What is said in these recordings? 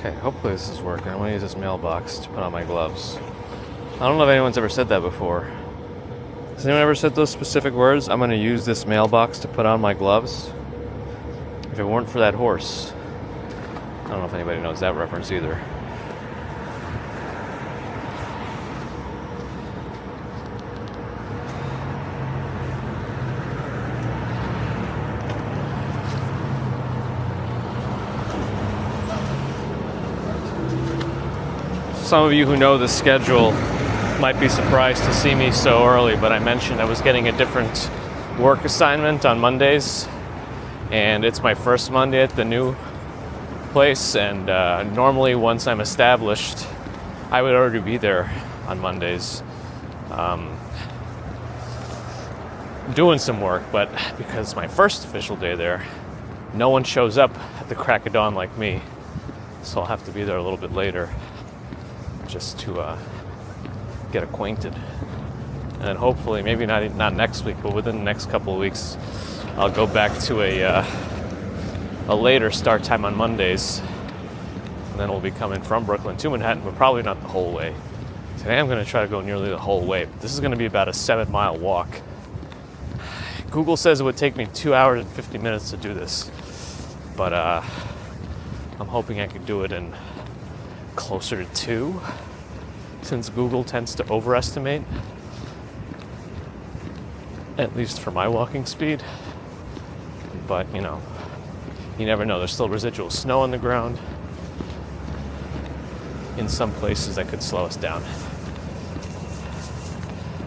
Okay, hopefully this is working. I'm gonna use this mailbox to put on my gloves. I don't know if anyone's ever said that before. Has anyone ever said those specific words? I'm gonna use this mailbox to put on my gloves. If it weren't for that horse. I don't know if anybody knows that reference either. Some of you who know the schedule might be surprised to see me so early, but I mentioned I was getting a different work assignment on Mondays, and it's my first Monday at the new place, and normally once I'm established, I would already be there on Mondays doing some work, but because it's my first official day there, no one shows up at the crack of dawn like me, so I'll have to be there a little bit later just to get acquainted. And then hopefully, maybe not next week, but within the next couple of weeks, I'll go back to a later start time on Mondays. And then we'll be coming from Brooklyn to Manhattan, but probably not the whole way. Today I'm going to try to go nearly the whole way. This is going to be about a 7-mile walk. Google says it would take me 2 hours and 50 minutes to do this. But I'm hoping I could do it in closer to 2, since Google tends to overestimate, at least for my walking speed. But, you know, you never know. There's still residual snow on the ground. In some places that could slow us down.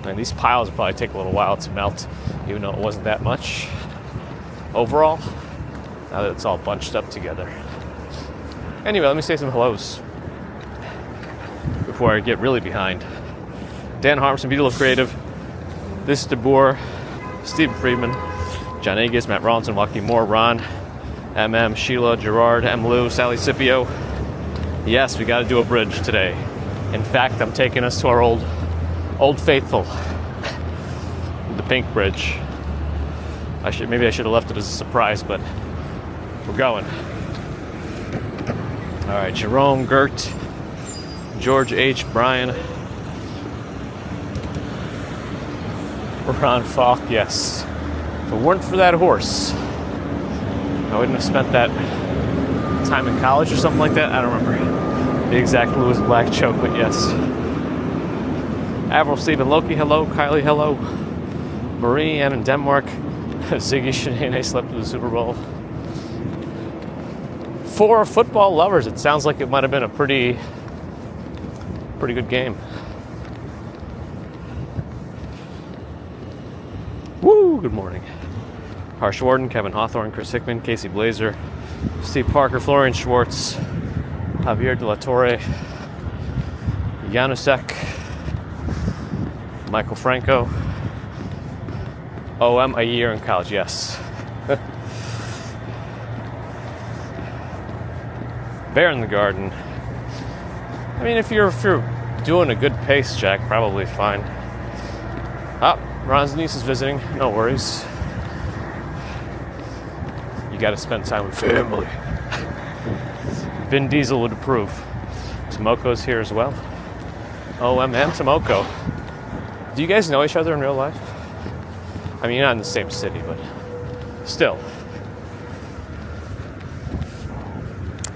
And these piles will probably take a little while to melt, even though it wasn't that much overall, now that it's all bunched up together. Anyway, let me say some hellos before I get really behind. Dan Harmson, Beautiful Creative. This is DeBoer, Stephen Friedman, John Agus, Matt Rawlinson, Joaquin Moore, Ron, MM, Sheila, Gerard, M. Lou, Sally Scipio. Yes, we got to do a bridge today. In fact, I'm taking us to our old faithful, the Pink Bridge. Maybe I should have left it as a surprise, but we're going. All right, Jerome, Gert, George H., Brian, Ron Falk, yes. If it weren't for that horse, I wouldn't have spent that time in college or something like that. I don't remember the exact Lewis Black joke, but yes. Avril, Stephen, Loki, hello. Kylie, hello. Marie, Ann in Denmark. Ziggy Shanae slept through the Super Bowl. For football lovers, it sounds like it might have been a pretty good game. Woo! Good morning. Harsh Warden, Kevin Hawthorne, Chris Hickman, Casey Blazer, Steve Parker, Florian Schwartz, Javier De La Torre, Janusek, Michael Franco. OM, a year in college, yes. Bear in the Garden. I mean, if you're doing a good pace check, probably fine. Ron's niece is visiting. No worries. You got to spend time with family. Vin Diesel would approve. Tomoko's here as well. OM and Tomoko. Do you guys know each other in real life? I mean, you're not in the same city, but still.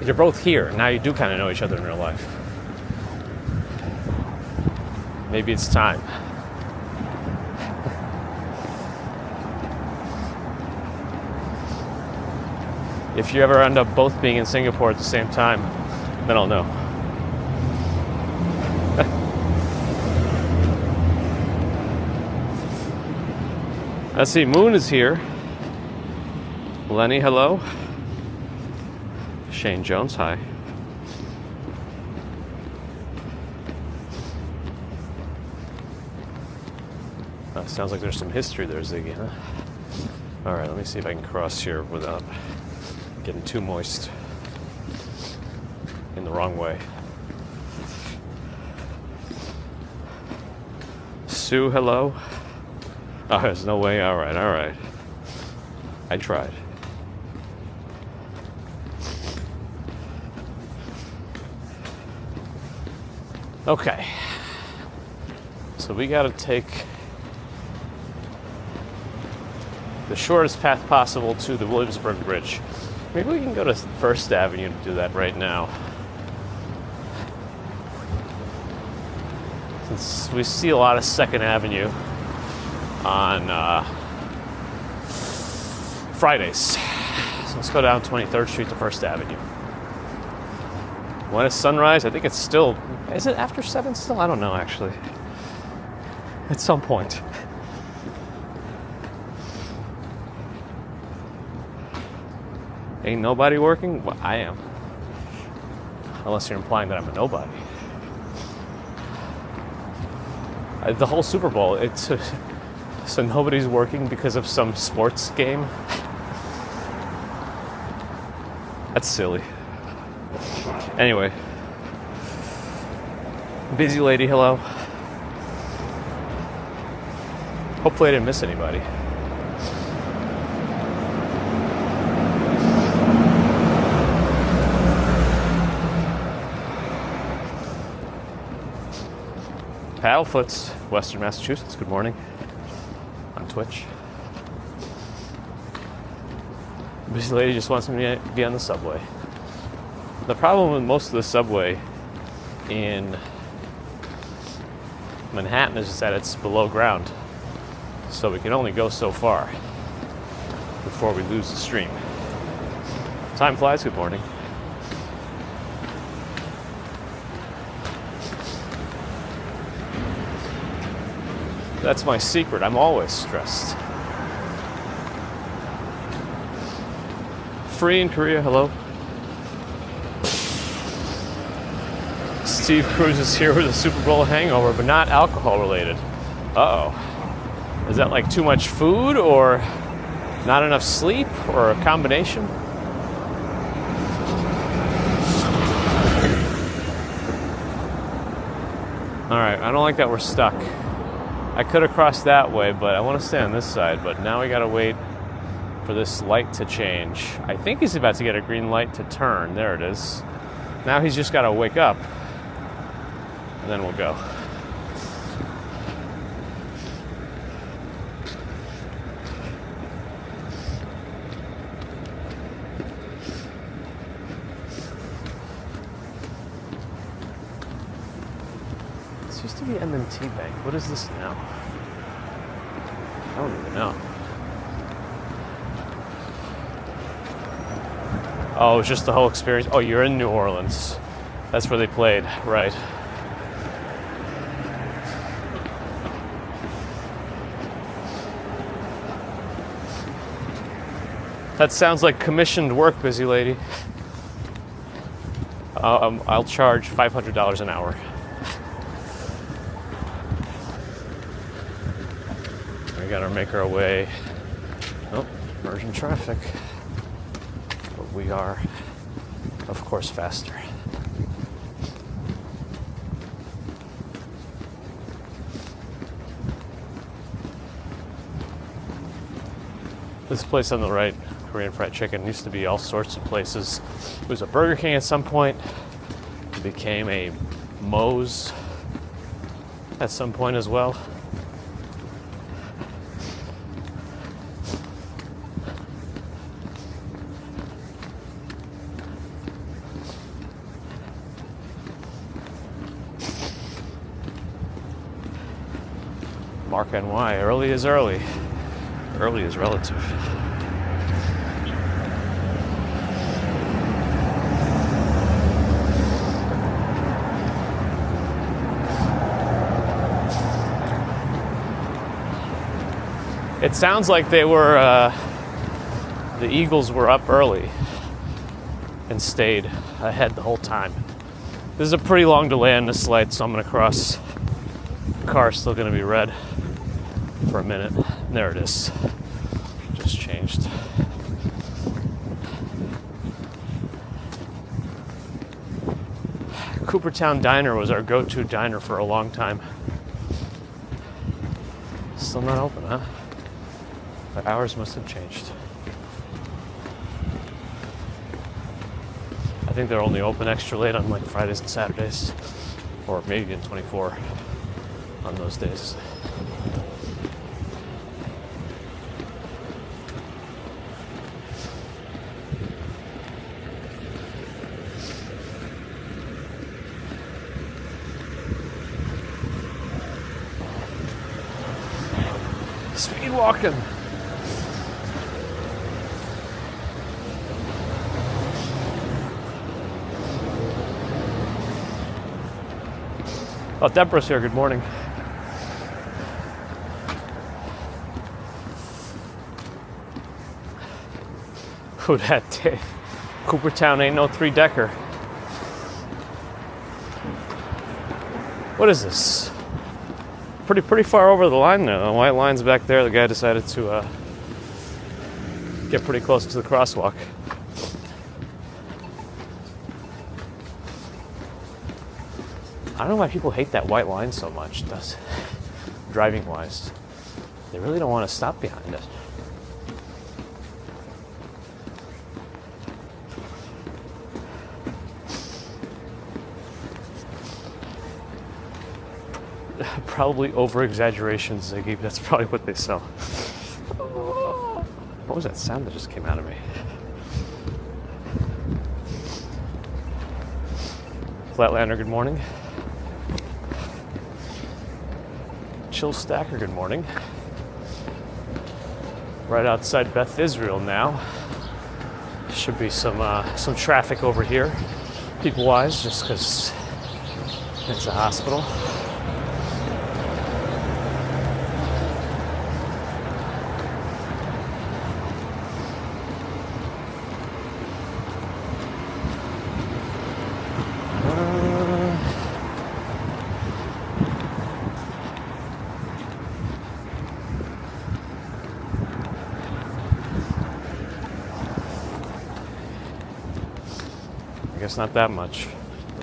You're both here. Now you do kind of know each other in real life. Maybe it's time. If you ever end up both being in Singapore at the same time, then I'll know. Let's see, Moon is here. Lenny, hello. Shane Jones, hi. Sounds like there's some history there, Ziggy, huh? All right, let me see if I can cross here without getting too moist in the wrong way. Sue, hello. Oh, there's no way. All right. I tried. Okay. So we gotta take the shortest path possible to the Williamsburg Bridge. Maybe we can go to First Avenue to do that right now. Since we see a lot of Second Avenue on Fridays. So let's go down 23rd Street to First Avenue. When is sunrise? I think it's still, is it after 7 still? I don't know actually. At some point. Ain't nobody working? Well, I am. Unless you're implying that I'm a nobody. The whole Super Bowl, it's so nobody's working because of some sports game? That's silly. Anyway. Busy lady, hello. Hopefully I didn't miss anybody. Paddlefoots, Western Massachusetts, good morning. On Twitch. Busy lady just wants me to be on the subway. The problem with most of the subway in Manhattan is that it's below ground. So we can only go so far before we lose the stream. Time flies, good morning. That's my secret, I'm always stressed. Free in Korea, hello. Steve Cruz is here with a Super Bowl hangover, but not alcohol related. Uh-oh. Is that like too much food or not enough sleep or a combination? All right, I don't like that we're stuck. I could have crossed that way, but I want to stay on this side, but now we gotta wait for this light to change. I think he's about to get a green light to turn. There it is. Now he's just gotta wake up, and then we'll go. Used to be M&T Bank. What is this now? I don't even know. Oh, it's just the whole experience. Oh, you're in New Orleans. That's where they played, right. That sounds like commissioned work, busy lady. I'll charge $500 an hour. We gotta make our way. Oh, merging traffic. But we are, of course, faster. This place on the right, Korean fried chicken, used to be all sorts of places. It was a Burger King at some point. It became a Moe's at some point as well. Mark NY, early is early. Early is relative. It sounds like they were, the Eagles were up early and stayed ahead the whole time. This is a pretty long delay on this light, so I'm gonna cross. The car's still gonna be red for a minute. There it is. Just changed. Coopertown Diner was our go-to diner for a long time. Still not open, huh? The hours must have changed. I think they're only open extra late on like Fridays and Saturdays. or maybe even 24 on those days. Speed walking. Oh, Deborah's here. Good morning. Who that day? Coopertown ain't no 3-decker. What is this? Pretty far over the line there. The white line's back there. The guy decided to get pretty close to the crosswalk. I don't know why people hate that white line so much, driving wise. They really don't want to stop behind it. Probably over exaggerations, Ziggy. That's probably what they sell. What was that sound that just came out of me? Flatlander, good morning. Chill Stacker, good morning. Right outside Beth Israel now. Should be some traffic over here, people-wise, just because it's a hospital. I guess not that much.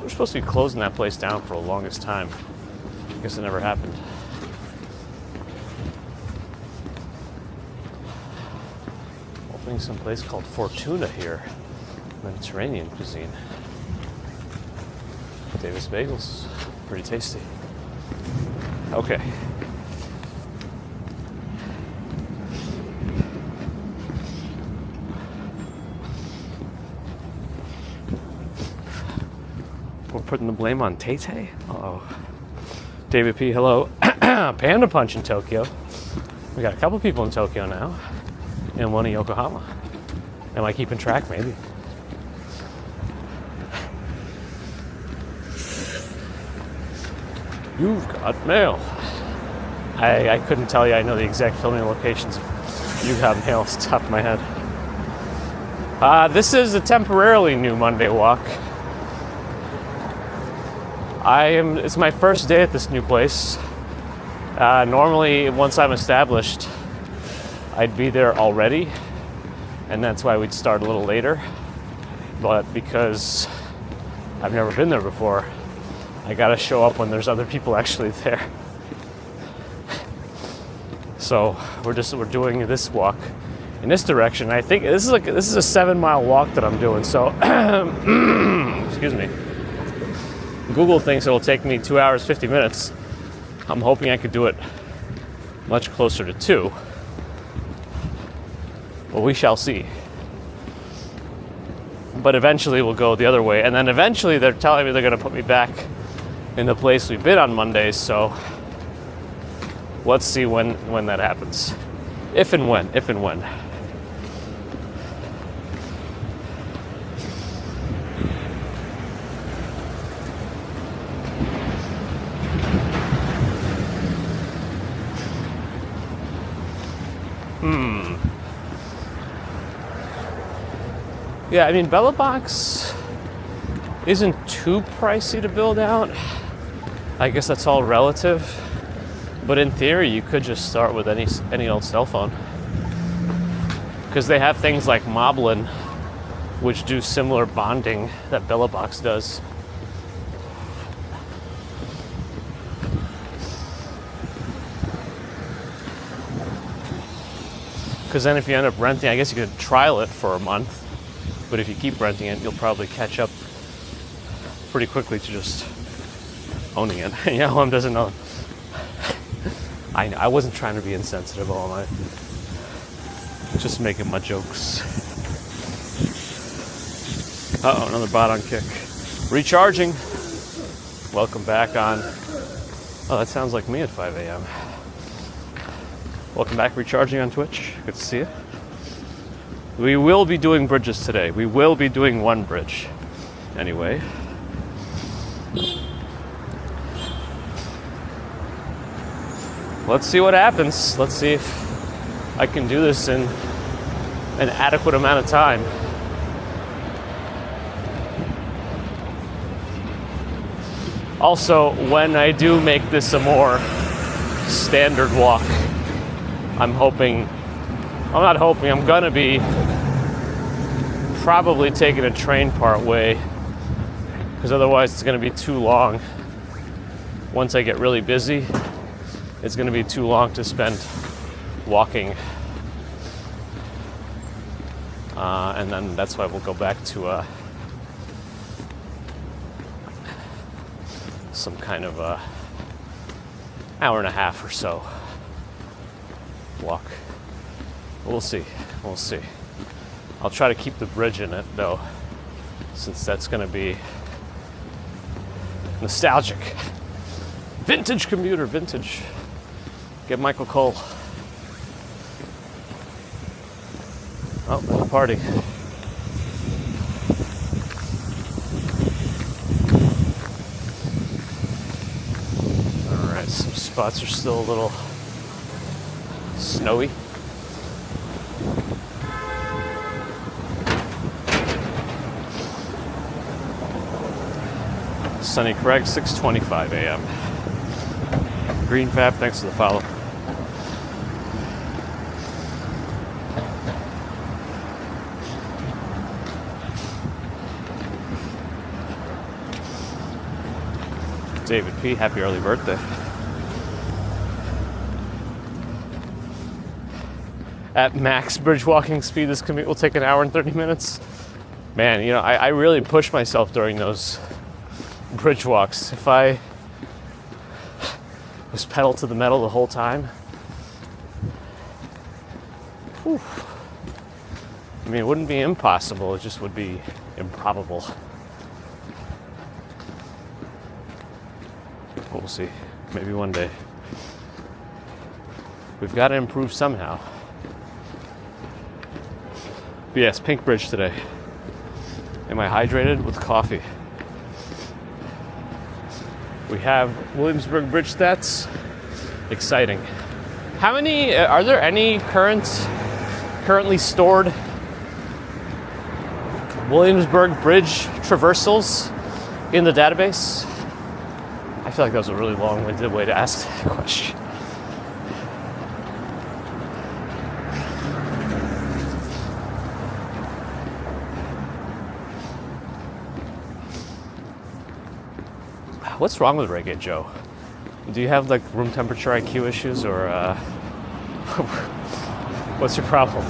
We're supposed to be closing that place down for the longest time. I guess it never happened. Opening some place called Fortuna here. Mediterranean cuisine. Davis Bagels. Pretty tasty. Okay. We're putting the blame on Tay-Tay? Uh-oh. David P., hello. Panda Punch in Tokyo. We got a couple people in Tokyo now. And one in Yokohama. Am I keeping track? Maybe. You've got mail. I couldn't tell you I know the exact filming locations of You've Got Mail off the top of my head. This is a temporarily new Monday walk. It's my first day at this new place. Normally, once I'm established, I'd be there already, and that's why we'd start a little later. But because I've never been there before, I gotta show up when there's other people actually there. So we're doing this walk in this direction. I think this is a 7-mile walk that I'm doing. So excuse me. Google thinks it'll take me 2 hours, 50 minutes. I'm hoping I could do it much closer to 2. Well, we shall see. But eventually we'll go the other way. And then eventually they're telling me they're going to put me back in the place we've been on Mondays. So let's see when that happens. If and when. Yeah, I mean, Bella Box isn't too pricey to build out. I guess that's all relative. But in theory, you could just start with any old cell phone. Because they have things like Moblin, which do similar bonding that Bella Box does. Because then if you end up renting, I guess you could trial it for a month. But if you keep renting it, you'll probably catch up pretty quickly to just owning it. Yahoo doesn't know. I wasn't trying to be insensitive all night. Just making my jokes. Uh-oh, another bot on kick. Recharging. Welcome back on. Oh, that sounds like me at 5 a.m. Welcome back, recharging on Twitch. Good to see you. We will be doing bridges today. We will be doing one bridge. Anyway. Let's see what happens. Let's see if I can do this in an adequate amount of time. Also, when I do make this a more standard walk, I'm gonna be probably taking a train part way, because otherwise it's gonna be too long. Once I get really busy, it's gonna be too long to spend walking. And then that's why we'll go back to some kind of hour and a half or so walk. We'll see. I'll try to keep the bridge in it though, since that's gonna be nostalgic. Vintage commuter, vintage. Get Michael Cole. Oh, there's a party. Alright, some spots are still a little snowy. Sunny Craig, 6:25 a.m. Green Fab, thanks for the follow. David P, happy early birthday. At max bridge walking speed, this commute will take an hour and 30 minutes. Man, I really push myself during those bridge walks. If I was pedal to the metal the whole time, whew, it wouldn't be impossible, it just would be improbable. We'll see. Maybe one day. We've got to improve somehow. But yes, pink bridge today. Am I hydrated? With coffee. We have Williamsburg bridge stats. Exciting. How many, are there any currently stored Williamsburg bridge traversals in the database? I feel like that was a really long-winded way to ask that question. What's wrong with Reggae Joe? Do you have like room temperature IQ issues, or what's your problem?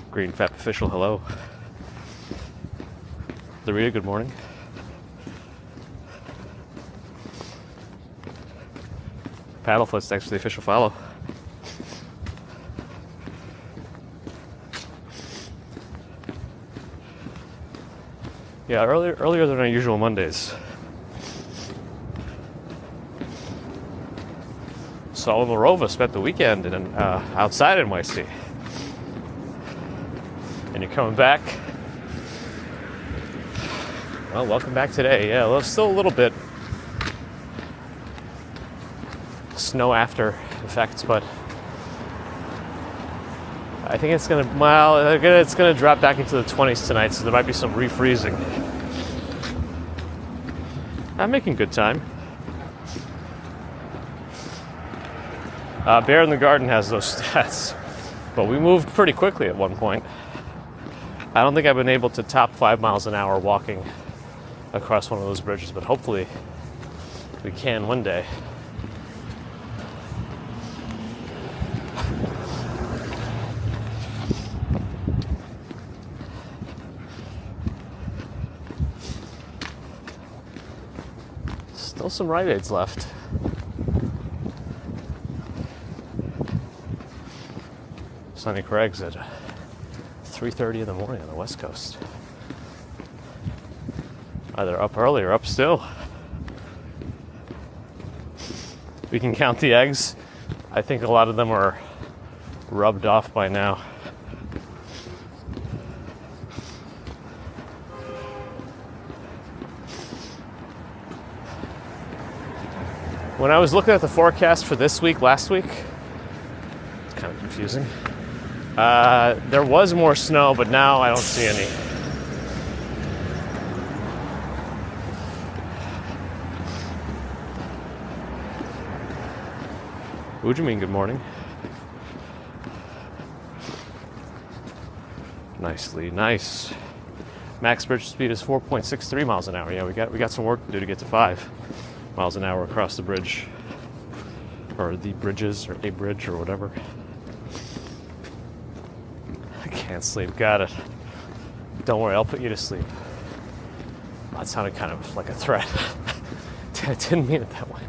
Green Fap Official, hello. Larita, good morning. Paddlefoot's thanks for the official follow. Yeah, earlier than our usual Mondays. Saul Morova spent the weekend outside NYC. And you're coming back. Well, welcome back today. Yeah, well, still a little bit snow after effects, but I think it's gonna drop back into the 20s tonight, so there might be some refreezing. I'm making good time. Bear in the Garden has those stats, but we moved pretty quickly at one point. I don't think I've been able to top 5 miles an hour walking across one of those bridges, but hopefully we can one day. some Rite Aids left. Sunny Craig's at 3:30 in the morning on the West Coast. Either up early or up still. We can count the eggs. I think a lot of them are rubbed off by now. When I was looking at the forecast for this week, last week, it's kind of confusing. There was more snow, but now I don't see any. What do you mean, good morning? Nicely, nice. Max bridge speed is 4.63 miles an hour. Yeah, we got some work to do to get to 5 miles an hour across the bridge. Or the bridges, or a bridge, or whatever. I can't sleep, got it. Don't worry, I'll put you to sleep. That sounded kind of like a threat. I didn't mean it that way.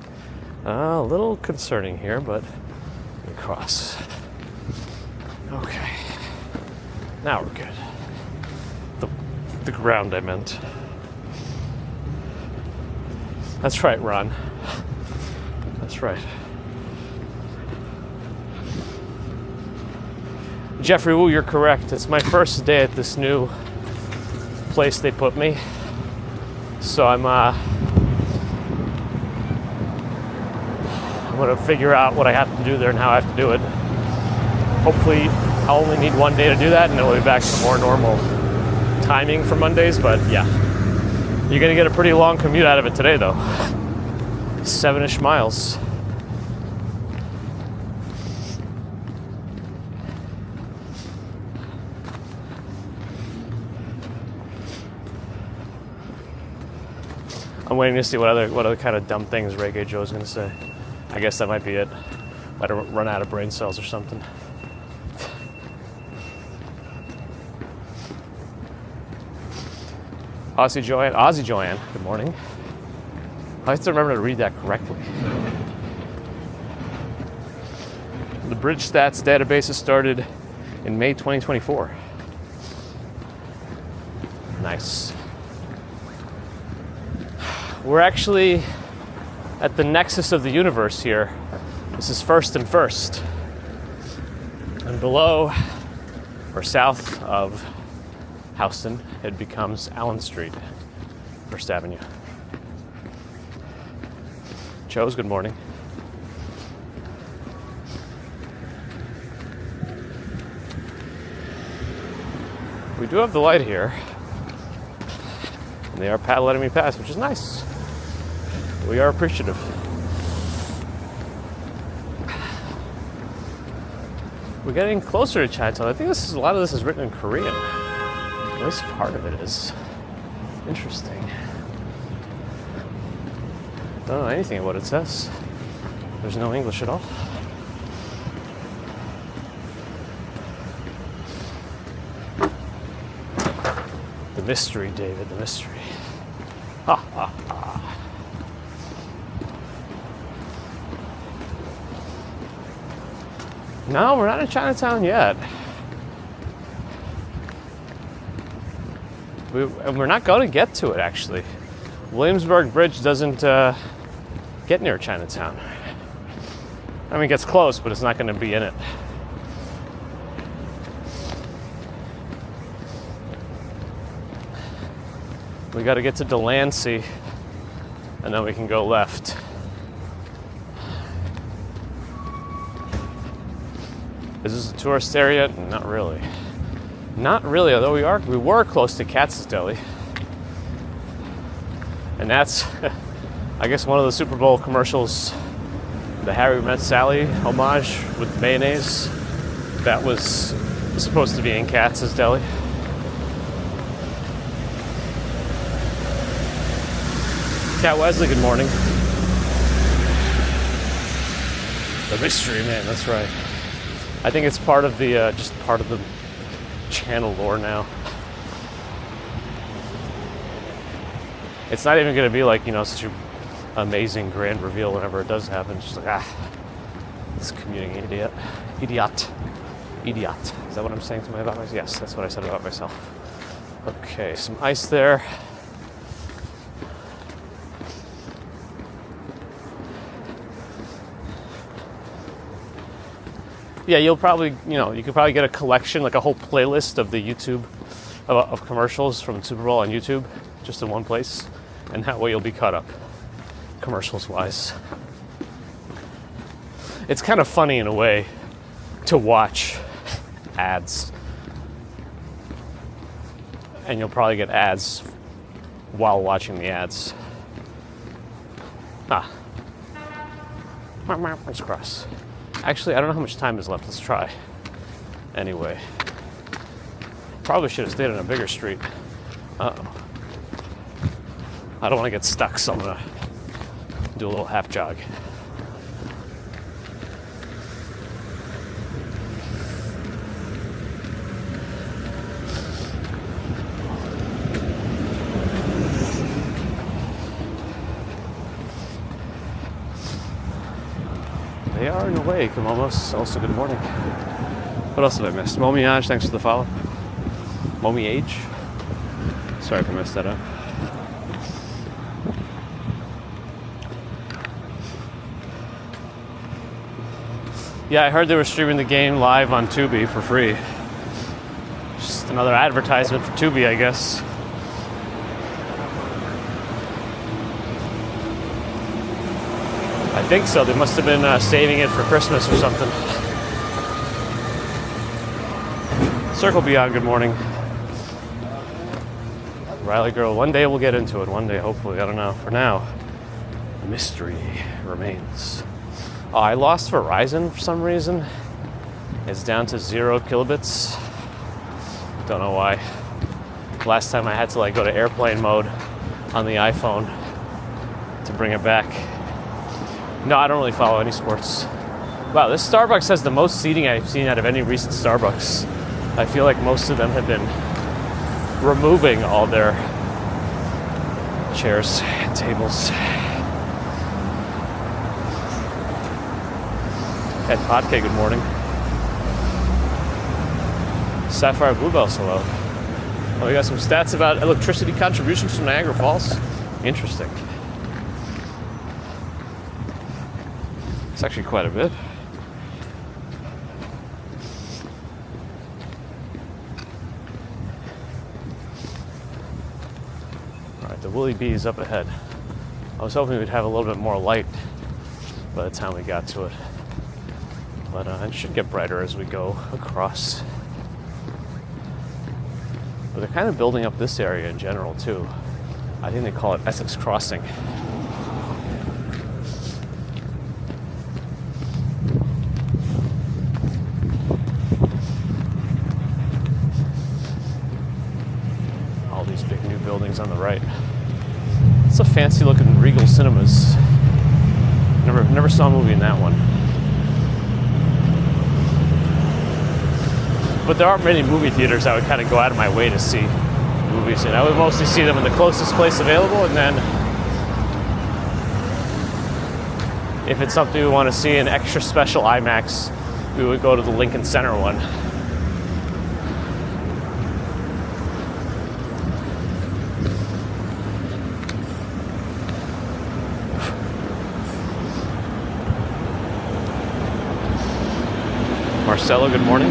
A little concerning here, but let me cross. Okay. Now we're good. The ground, I meant. That's right, Ron. That's right. Jeffrey Wu, you're correct. It's my first day at this new place they put me. So I'm going to figure out what I have to do there and how I have to do it. Hopefully, I'll only need one day to do that, and then we'll be back to more normal timing for Mondays. But yeah, you're going to get a pretty long commute out of it today, though. 7-ish miles. I'm waiting to see what other kind of dumb things Reggae Joe's going to say. I guess that might be it. Might have run out of brain cells or something. Aussie Joanne, good morning. I have to remember to read that correctly. The Bridge Stats database is started in May 2024. Nice. We're actually at the nexus of the universe here. This is First and First. And below, or south of Houston, it becomes Allen Street, First Avenue. Joe's, good morning. We do have the light here. And they are letting me pass, which is nice. We are appreciative. We're getting closer to Chinatown. I think a lot of this is written in Korean. At least part of it is. Interesting. Don't know anything about what it says. There's no English at all. The mystery, David, the mystery. Ha ha ha. No, we're not in Chinatown yet. We're not going to get to it, actually. Williamsburg Bridge doesn't get near Chinatown. I mean, it gets close, but it's not going to be in it. We got to get to Delancey, and then we can go left. Is this a tourist area? Not really. Not really, although we were close to Katz's Deli. And that's, I guess, one of the Super Bowl commercials, the Harry Met Sally homage with mayonnaise. That was supposed to be in Katz's Deli. Cat Wesley, good morning. The mystery man, that's right. I think it's part of the just part of the channel lore now. It's not even going to be like, such a amazing grand reveal whenever it does happen. Just like, this commuting idiot. Is that what I'm saying to about myself? Yes, that's what I said about myself. Okay, some ice there. Yeah, you'll probably, you could probably get a collection, like a whole playlist of the YouTube, of commercials from Super Bowl on YouTube, just in one place. And that way you'll be caught up, commercials-wise. It's kind of funny in a way to watch ads. And you'll probably get ads while watching the ads. Let's cross. Actually, I don't know how much time is left. Let's try. Anyway. Probably should have stayed on a bigger street. Uh-oh. I don't want to get stuck, so I'm going to do a little half jog. They are in a way, Kamomos. Also, good morning. What else did I miss? Momiage, thanks for the follow. Momiage. Sorry if I messed that up. Yeah, I heard they were streaming the game live on Tubi for free. Just another advertisement for Tubi, I guess. I think so. They must have been saving it for Christmas or something. Circle Beyond, good morning. Riley Girl, one day we'll get into it. One day, hopefully. I don't know. For now, the mystery remains. Oh, I lost Verizon for some reason. It's down to 0 kilobits. Don't know why. Last time I had to go to airplane mode on the iPhone to bring it back. No, I don't really follow any sports. Wow, this Starbucks has the most seating I've seen out of any recent Starbucks. I feel like most of them have been removing all their chairs and tables. Ed Podke, good morning. Sapphire Bluebells, hello. Oh, we got some stats about electricity contributions from Niagara Falls. Interesting. It's actually quite a bit. All right, the Willie B is up ahead. I was hoping we'd have a little bit more light by the time we got to it. But it should get brighter as we go across. But they're kind of building up this area in general, too. I think they call it Essex Crossing. All these big new buildings on the right. It's a fancy-looking Regal Cinemas. Never saw a movie in that one. But there aren't many movie theaters I would kind of go out of my way to see movies in. I would mostly see them in the closest place available, and then if it's something we want to see in extra special IMAX, we would go to the Lincoln Center one. Marcelo, good morning.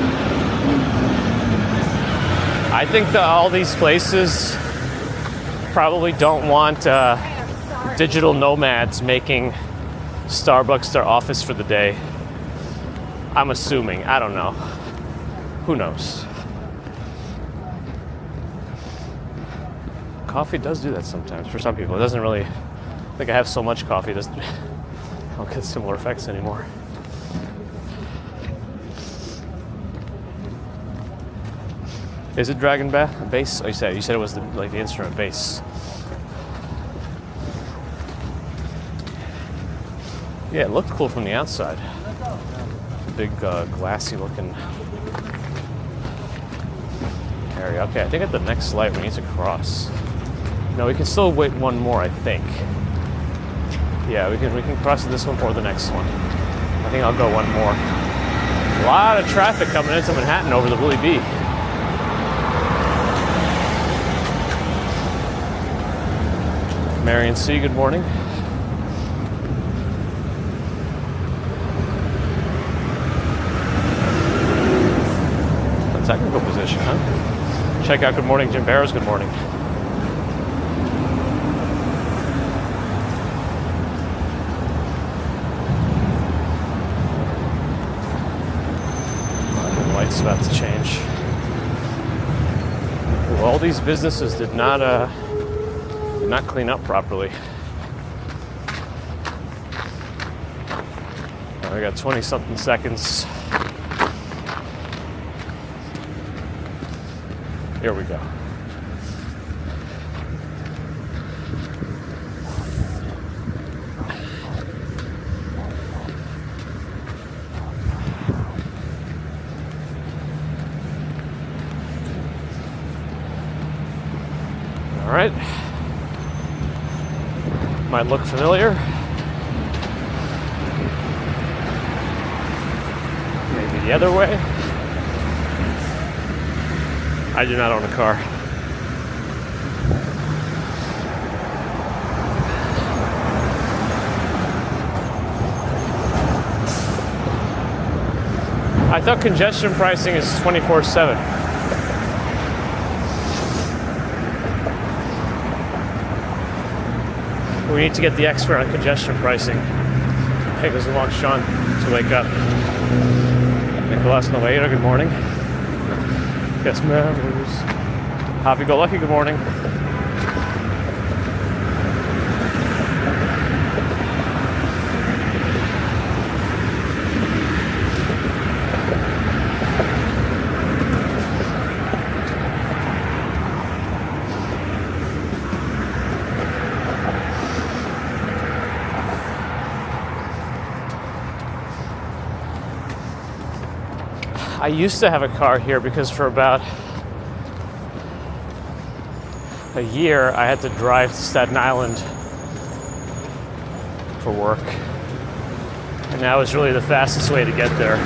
I think that all these places probably don't want digital nomads making Starbucks their office for the day. I'm assuming. I don't know. Who knows? Coffee does do that sometimes for some people. It doesn't really... I think I have so much coffee, I don't get similar effects anymore. Is it Dragon bass? Oh, you said it was the instrument bass. Yeah, it looked cool from the outside. Big glassy looking area. Okay, I think at the next light we need to cross. No, we can still wait one more, I think. Yeah, we can cross this one or the next one. I think I'll go one more. A lot of traffic coming into Manhattan over the Willie B. Marion C, good morning. Technical position, huh? Check out good morning, Jim Barrows, good morning. The light's about to change. Well, all these businesses did not clean up properly. We got 20-something seconds. Here we go. All right. Might look familiar. Maybe the other way. I do not own a car. I thought congestion pricing is 24/7. We need to get the expert on congestion pricing. Take us along, Sean, to wake up. Nicolas Noeda, good morning. Yes, members. Happy-go-lucky, good morning. I used to have a car here because for about a year I had to drive to Staten Island for work. And that was really the fastest way to get there.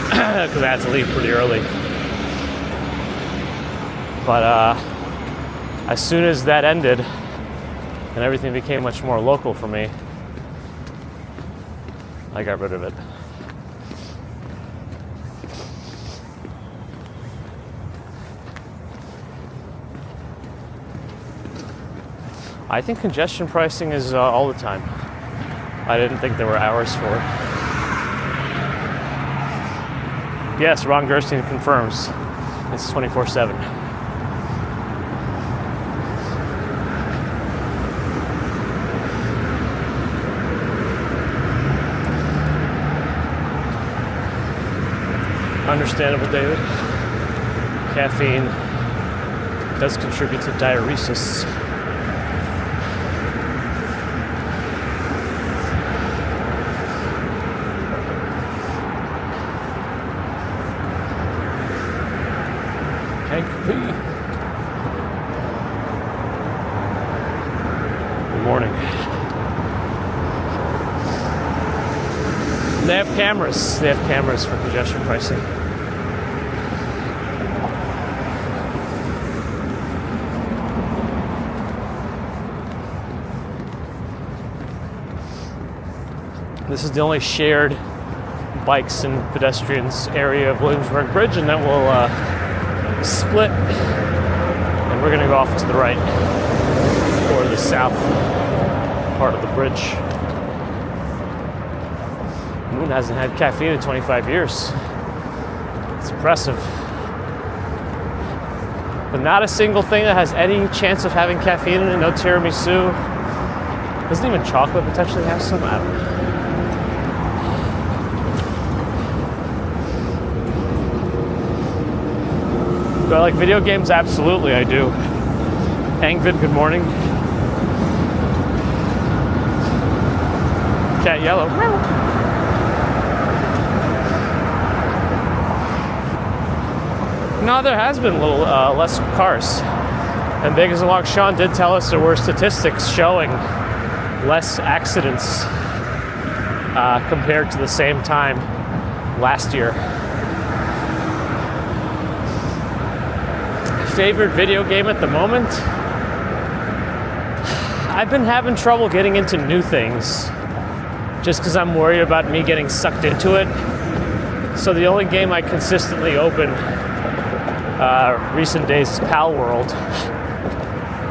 Because I had to leave pretty early. But as soon as that ended and everything became much more local for me, I got rid of it. I think congestion pricing is all the time. I didn't think there were hours for it. Yes, Ron Gerstein confirms. It's 24/7. Understandable, David. Caffeine does contribute to diuresis. Good morning. They have cameras. They have cameras for congestion pricing. This is the only shared bikes and pedestrians area of Williamsburg Bridge, and then we'll split, and we're going to go off to the right or the south part of the bridge. Moon hasn't had caffeine in 25 years. It's impressive. But not a single thing that has any chance of having caffeine in it. No tiramisu. Doesn't even chocolate potentially have some? I don't know. Do I like video games? Absolutely, I do. Angvid, good morning. Cat Yellow. No, there has been a little less cars. And Big as a Walk Sean did tell us there were statistics showing less accidents compared to the same time last year. Favorite video game at the moment? I've been having trouble getting into new things just because I'm worried about me getting sucked into it. So the only game I consistently open recent days is Pal World.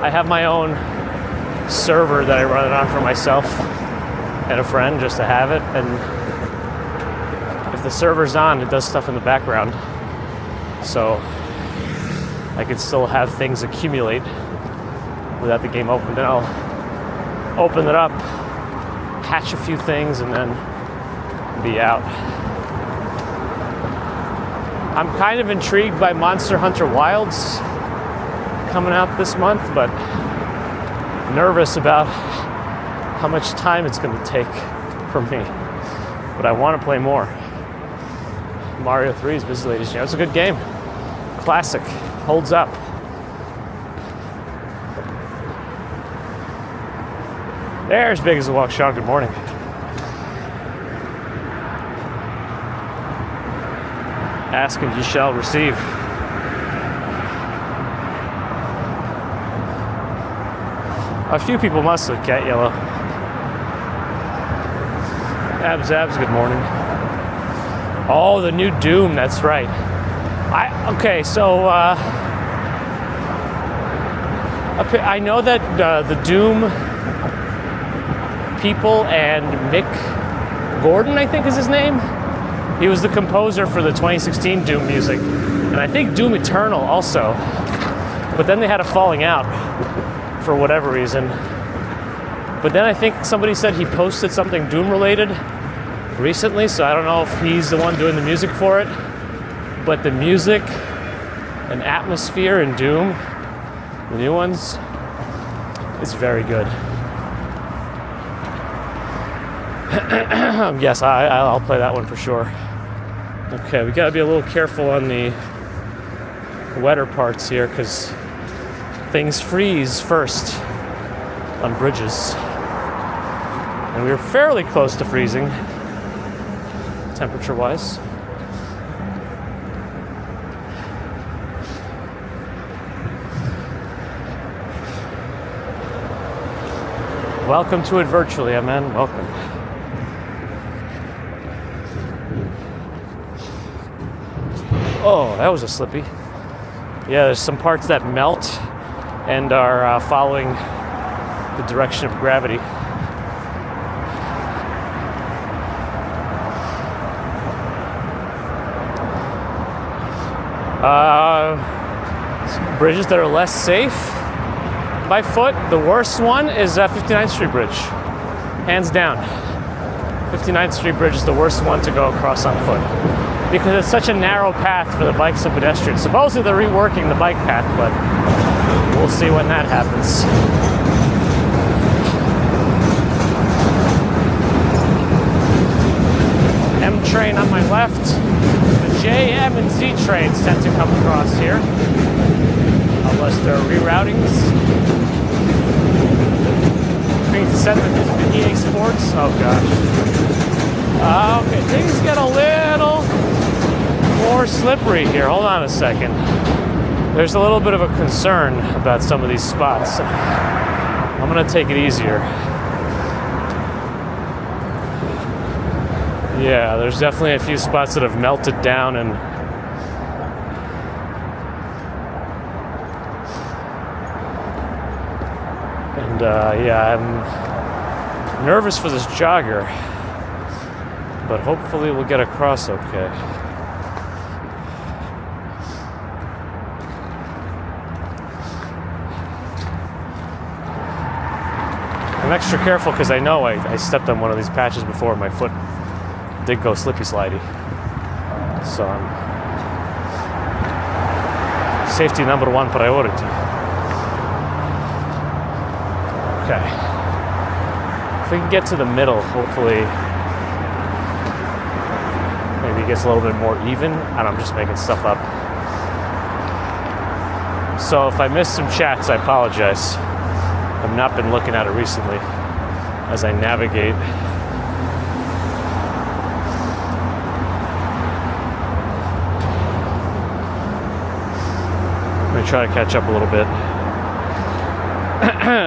I have my own server that I run it on for myself and a friend just to have it, and if the server's on, it does stuff in the background, so I can still have things accumulate without the game open. Then I'll open it up, patch a few things, and then be out. I'm kind of intrigued by Monster Hunter Wilds coming out this month, but nervous about how much time it's going to take for me. But I want to play more. Mario 3 is busy, ladies and gentlemen. It's a good game. Classic. Holds up. There's Big as a Walk Sean. Good morning. Ask and you shall receive. A few people must have cat yellow. Abs, good morning. Oh, the new Doom, that's right. I know that the Doom people and Mick Gordon, I think is his name. He was the composer for the 2016 Doom music. And I think Doom Eternal also. But then they had a falling out for whatever reason. But then I think somebody said he posted something Doom related recently, so I don't know if he's the one doing the music for it. But the music and atmosphere in Doom, the new ones, is very good. Yes, I'll play that one for sure. Okay, we gotta be a little careful on the wetter parts here because things freeze first on bridges. And we were fairly close to freezing, temperature-wise. Welcome to it virtually, amen. Welcome. Oh, that was a slippy. Yeah, there's some parts that melt and are following the direction of gravity. Bridges that are less safe by foot. The worst one is 59th Street Bridge. Hands down. 59th Street Bridge is the worst one to go across on foot because it's such a narrow path for the bikes and pedestrians. Supposedly they're reworking the bike path, but we'll see when that happens. M train on my left. The J, M, and Z trains tend to come across here, unless there are reroutings. Means to send them to EA Sports. Oh gosh. Okay, things get a little more slippery here. Hold on a second. There's a little bit of a concern about some of these spots. I'm gonna take it easier. Yeah, there's definitely a few spots that have melted down and yeah, I'm nervous for this jogger, but hopefully we'll get across okay. I'm extra careful because I know I stepped on one of these patches before. My foot did go slippy slidey. So safety number one priority. Okay. If we can get to the middle, hopefully maybe it gets a little bit more even, and I'm just making stuff up. So if I missed some chats, I apologize. I've not been looking at it recently as I navigate. I'm going to try to catch up a little bit.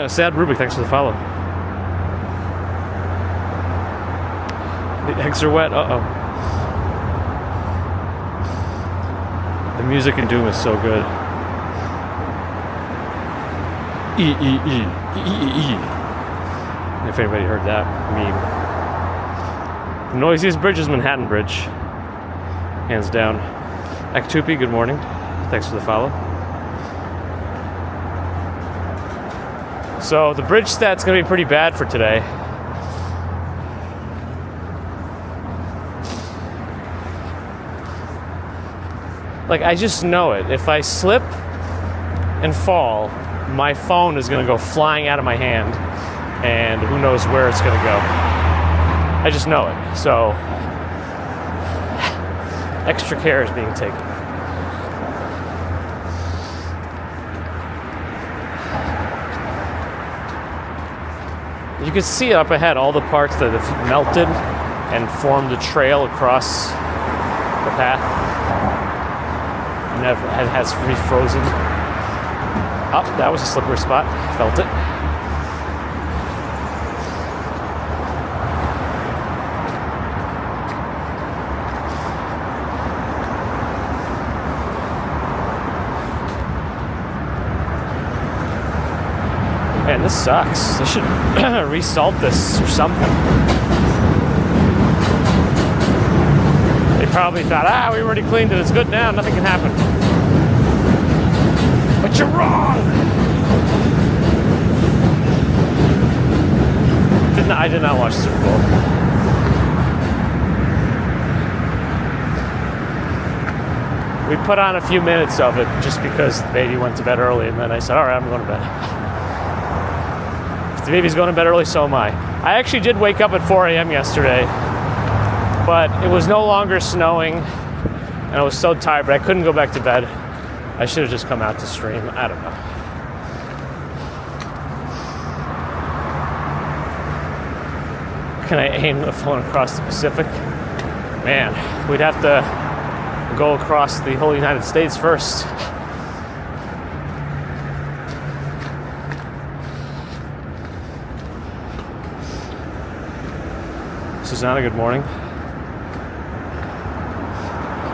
Sad Rubik, thanks for the follow. The eggs are wet. Uh-oh. The music in Doom is so good. If anybody heard that meme. The noisiest bridge is Manhattan Bridge. Hands down. Aktupi, good morning. Thanks for the follow. So the bridge stat's going to be pretty bad for today. Like, I just know it. If I slip and fall, my phone is going to go flying out of my hand, and who knows where it's going to go. I just know it. So, extra care is being taken. You can see up ahead all the parts that have melted and formed a trail across the path. And it has refrozen. Oh, that was a slippery spot. Felt it. Man, this sucks. They should resalt this or something. They probably thought, we already cleaned it, it's good now, nothing can happen. But you're wrong! I did not watch Super Bowl. We put on a few minutes of it just because the baby went to bed early, and then I said, all right, I'm going to bed. If the baby's going to bed early, so am I. I actually did wake up at 4 a.m. yesterday, but it was no longer snowing, and I was so tired, but I couldn't go back to bed. I should have just come out to stream. I don't know. Can I aim the phone across the Pacific? Man, we'd have to go across the whole United States first. Susanna, good morning.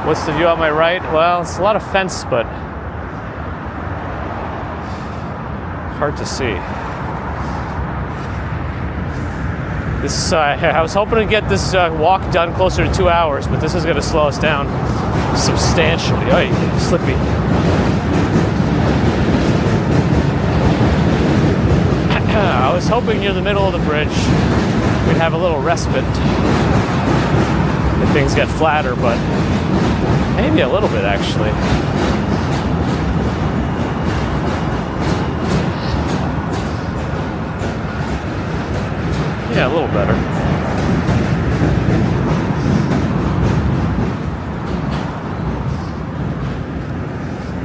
What's the view on my right? Well, it's a lot of fence, but hard to see. This I was hoping to get this walk done closer to 2 hours, but this is going to slow us down substantially. Oy, slippy. I was hoping near the middle of the bridge we'd have a little respite if things get flatter, but maybe a little bit actually. Yeah, a little better.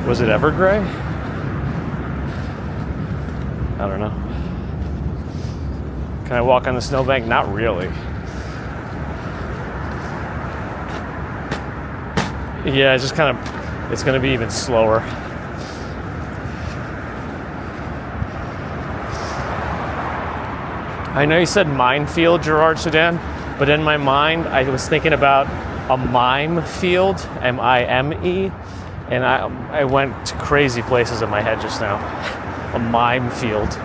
Was it ever gray? I don't know. Can I walk on the snowbank? Not really. Yeah, it's just kind of, it's going to be even slower. I know you said minefield, Gerard Sudan, but in my mind, I was thinking about a mime field, M-I-M-E, and I went to crazy places in my head just now. A mime field.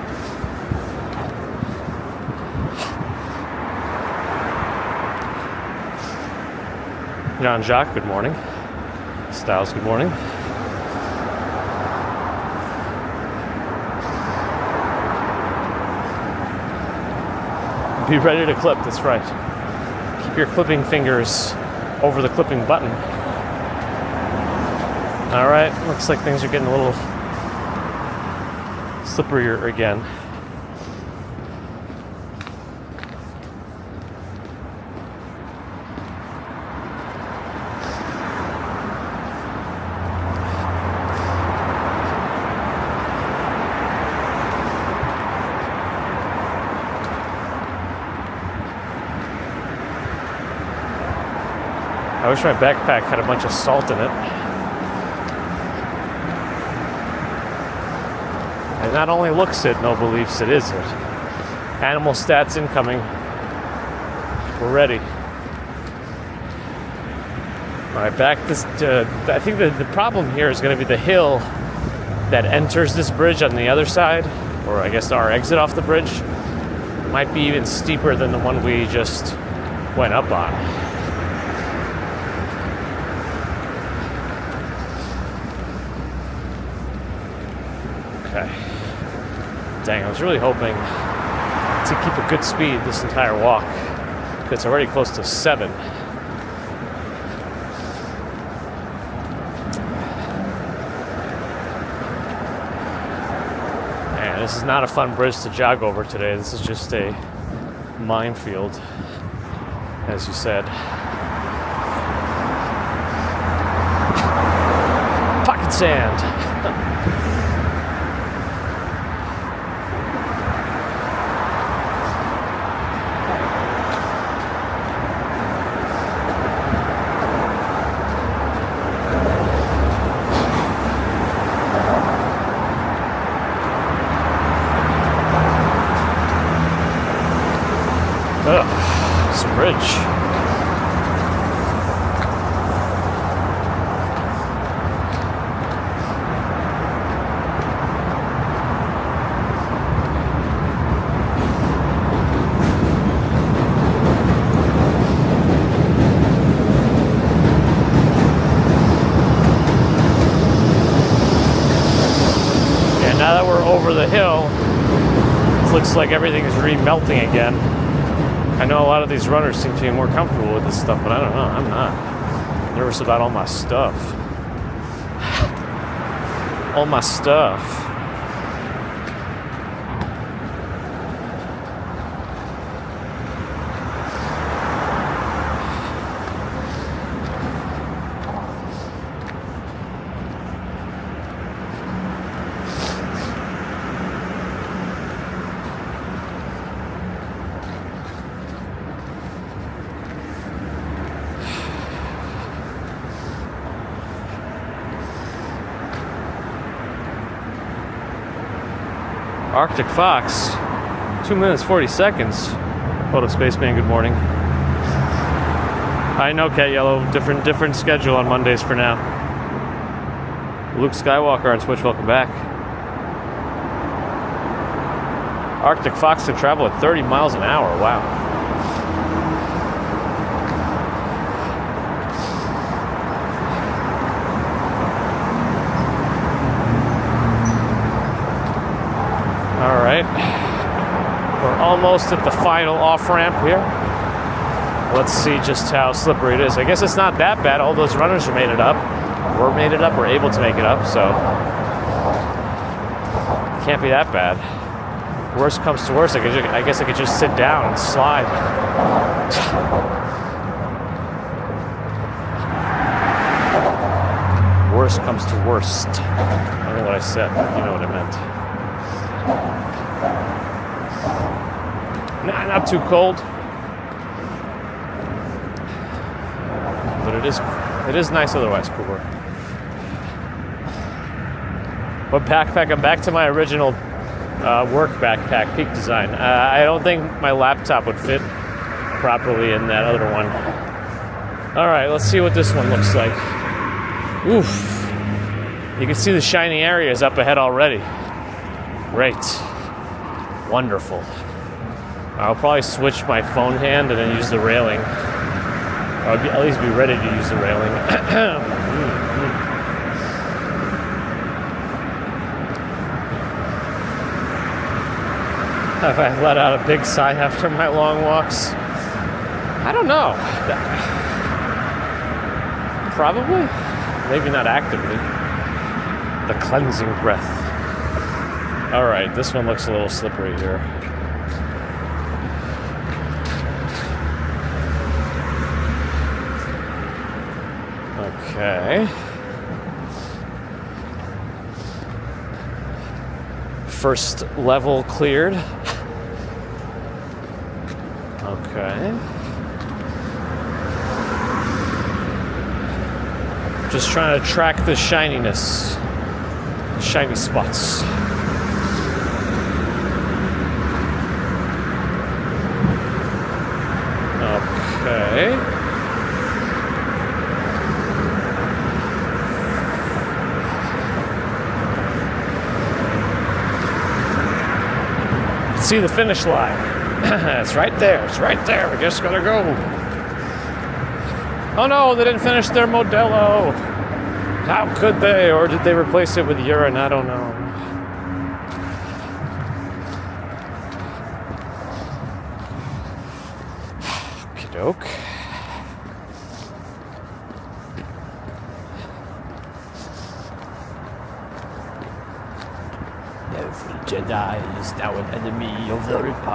Jean-Jacques, good morning. Styles, good morning. Be ready to clip, that's right. Keep your clipping fingers over the clipping button. All right, looks like things are getting a little slipperier again. I wish my backpack had a bunch of salt in it. It not only looks it, no beliefs it is it. Animal stats incoming. We're ready. All right, back this. I think the problem here is going to be the hill that enters this bridge on the other side, or I guess our exit off the bridge, might be even steeper than the one we just went up on. Okay. Dang, I was really hoping to keep a good speed this entire walk. It's already close to 7. Man, this is not a fun bridge to jog over today. This is just a minefield, as you said. Pocket sand. This bridge. Yeah, now that we're over the hill, it looks like everything is re-melting again. I know a lot of these runners seem to be more comfortable with this stuff, but I don't know. I'm not. I'm nervous about all my stuff. All my stuff. Arctic Fox, 2 minutes 40 seconds. Photo Spaceman, good morning. I know, Cat Yellow, different schedule on Mondays for now. Luke Skywalker on Switch, welcome back. Arctic Fox can travel at 30 miles an hour, wow. All right, we're almost at the final off-ramp here. Let's see just how slippery it is. I guess it's not that bad. All those runners are made it up. We're able to make it up, so it can't be that bad. Worst comes to worst, I guess I could just sit down and slide. Worst comes to worst. I don't know what I said, but you know what I meant. Nah, not too cold, but it is nice otherwise. Poor. What backpack? I'm back to my original work backpack, Peak Design. I don't think my laptop would fit properly in that other one. All right, let's see what this one looks like. Oof! You can see the shiny areas up ahead already. Great. Wonderful. I'll probably switch my phone hand and then use the railing. Or at least be ready to use the railing. Have I let out a big sigh after my long walks? I don't know. Probably. Maybe not actively. The cleansing breath. All right, this one looks a little slippery here. Okay. First level cleared. Okay. Just trying to track the shininess, the shiny spots. Okay. See the finish line. It's right there. It's right there. We just gotta go. Oh no, they didn't finish their Modelo. How could they? Or did they replace it with urine? I don't know. Okey-doke. Every Jedi is now an enemy of the Republic.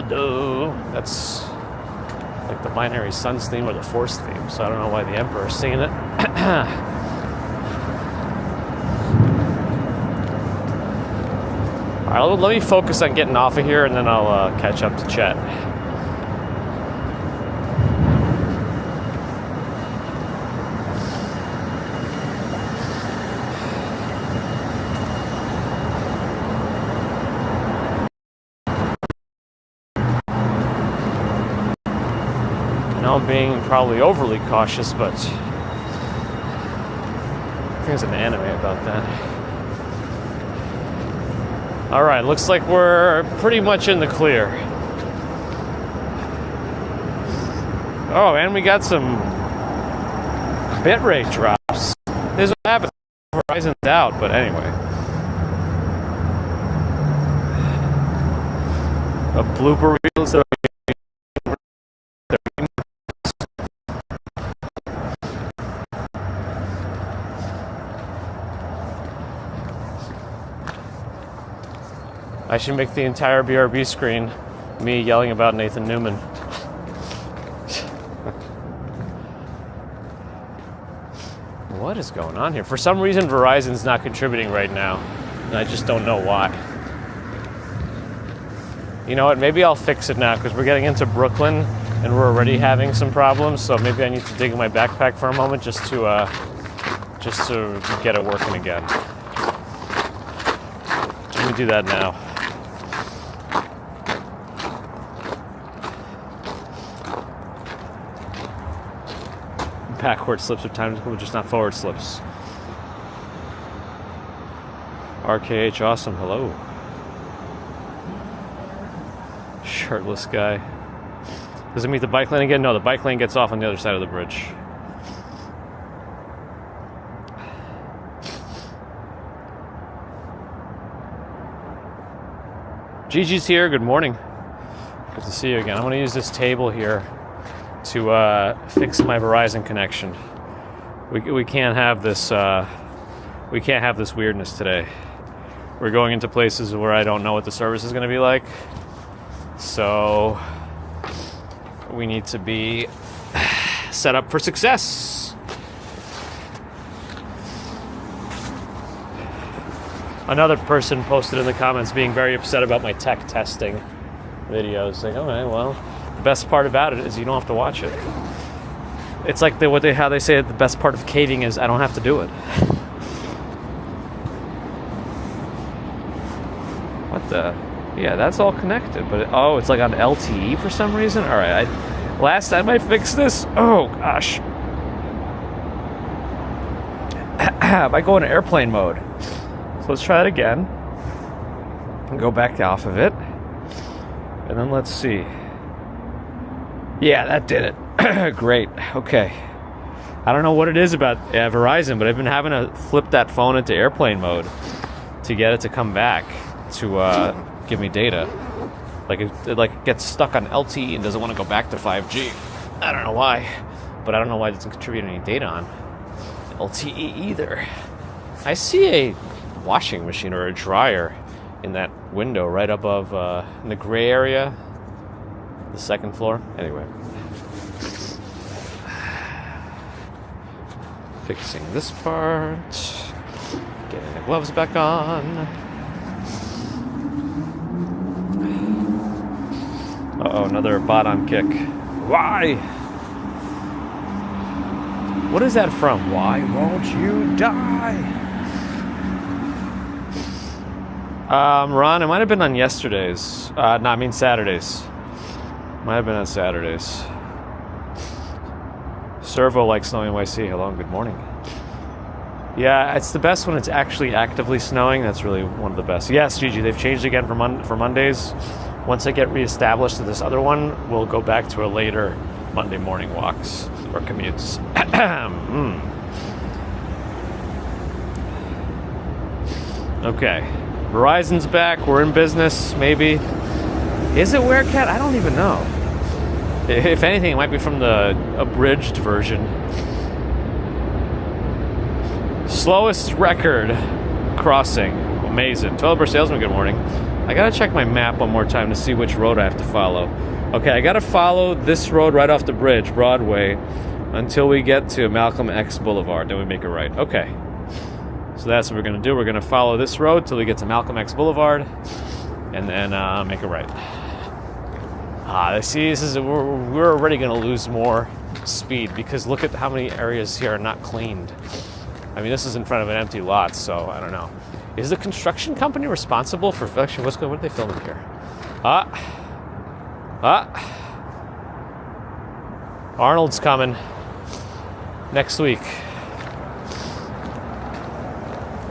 No. That's like the Binary Suns theme or the Force theme, so I don't know why the Emperor's singing it. Alright, let me focus on getting off of here and then I'll catch up to chat. I'm being probably overly cautious, but I think there's an anime about that. Alright, looks like we're pretty much in the clear. Oh, and we got some bitrate drops. This is what happens when Horizon's out, but anyway. A blooper reel instead of I should make the entire BRB screen me yelling about Nathan Newman. What is going on here? For some reason, Verizon's not contributing right now, and I just don't know why. You know what? Maybe I'll fix it now because we're getting into Brooklyn and we're already having some problems. So maybe I need to dig in my backpack for a moment just to get it working again. Let me do that now. Backward slips are timed, just not forward slips. RKH awesome, hello. Shirtless guy. Does it meet the bike lane again? No, the bike lane gets off on the other side of the bridge. Gigi's here, good morning. Good to see you again. I'm going to use this table here to fix my Verizon connection. We can't have this weirdness today. We're going into places where I don't know what the service is going to be like, so we need to be set up for success. Another person posted in the comments being very upset about my tech testing videos. Like, okay, well, the best part about it is you don't have to watch it. It's like how they say the best part of caving is I don't have to do it. What the? Yeah, that's all connected, but it's like on LTE for some reason. All right, last time I fixed this. Oh gosh, I go into airplane mode. So let's try it again and go back off of it, and then let's see. Yeah, that did it. Great. Okay. I don't know what it is about Verizon, but I've been having to flip that phone into airplane mode to get it to come back to give me data. Like it gets stuck on LTE and doesn't want to go back to 5G. I don't know why, but I don't know why it doesn't contribute any data on LTE either. I see a washing machine or a dryer in that window right above in the gray area, the second floor. Anyway. Fixing this part. Getting the gloves back on. Uh-oh, another bot on kick. Why? What is that from? Why won't you die? Ron, it might have been on yesterday's. Saturdays. Might have been on Saturdays. Servo likes snowing NYC. Hello and good morning. Yeah, it's the best when it's actually actively snowing. That's really one of the best. Yes, Gigi, they've changed again for Mondays. Once I get reestablished to this other one, we'll go back to a later Monday morning walks or commutes. Okay. Verizon's back. We're in business, maybe. Is it Werecat? I don't even know. If anything, it might be from the abridged version. Slowest record crossing. Amazing. 12-hour salesman, good morning. I gotta check my map one more time to see which road I have to follow. Okay, I gotta follow this road right off the bridge, Broadway, until we get to Malcolm X Boulevard. Then we make a right. Okay. So that's what we're gonna do. We're gonna follow this road till we get to Malcolm X Boulevard, and then make a right. See, we're already gonna lose more speed because look at how many areas here are not cleaned. I mean, this is in front of an empty lot, so I don't know. Is the construction company responsible for filming? What are they filming here? Arnold's coming next week.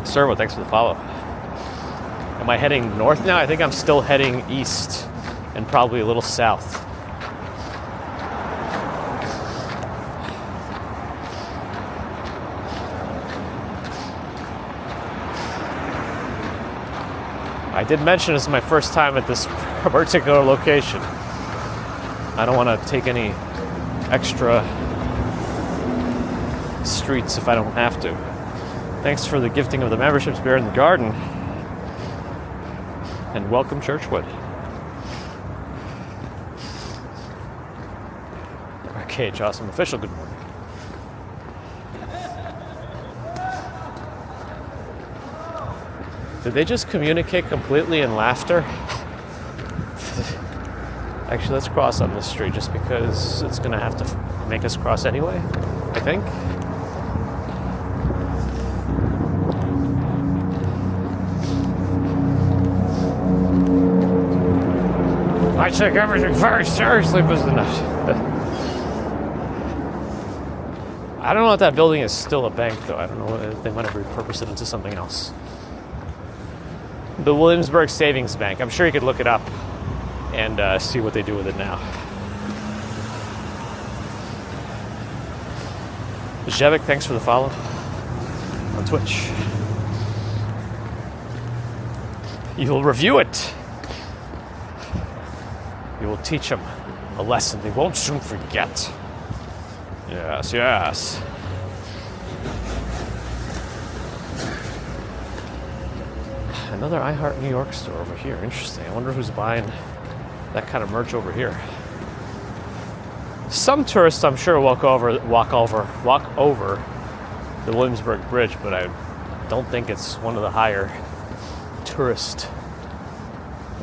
Servo, thanks for the follow. Am I heading north now? I think I'm still heading east and probably a little south. I did mention this is my first time at this particular location. I don't want to take any extra streets if I don't have to. Thanks for the gifting of the memberships, Bear in the Garden. And welcome, Churchwood. Arcade, awesome official, good morning. Did they just communicate completely in laughter? Actually, let's cross on this street just because it's going to have to make us cross anyway, I think. I took everything very seriously, was the note. I don't know if that building is still a bank, though. I don't know if they might have repurposed it into something else. The Williamsburg Savings Bank. I'm sure you could look it up and see what they do with it now. Jevic, thanks for the follow on Twitch. You will review it. You will teach them a lesson they won't soon forget. Yes, yes. Another iHeart New York store over here. Interesting. I wonder who's buying that kind of merch over here. Some tourists, I'm sure, walk over the Williamsburg Bridge, but I don't think it's one of the higher tourist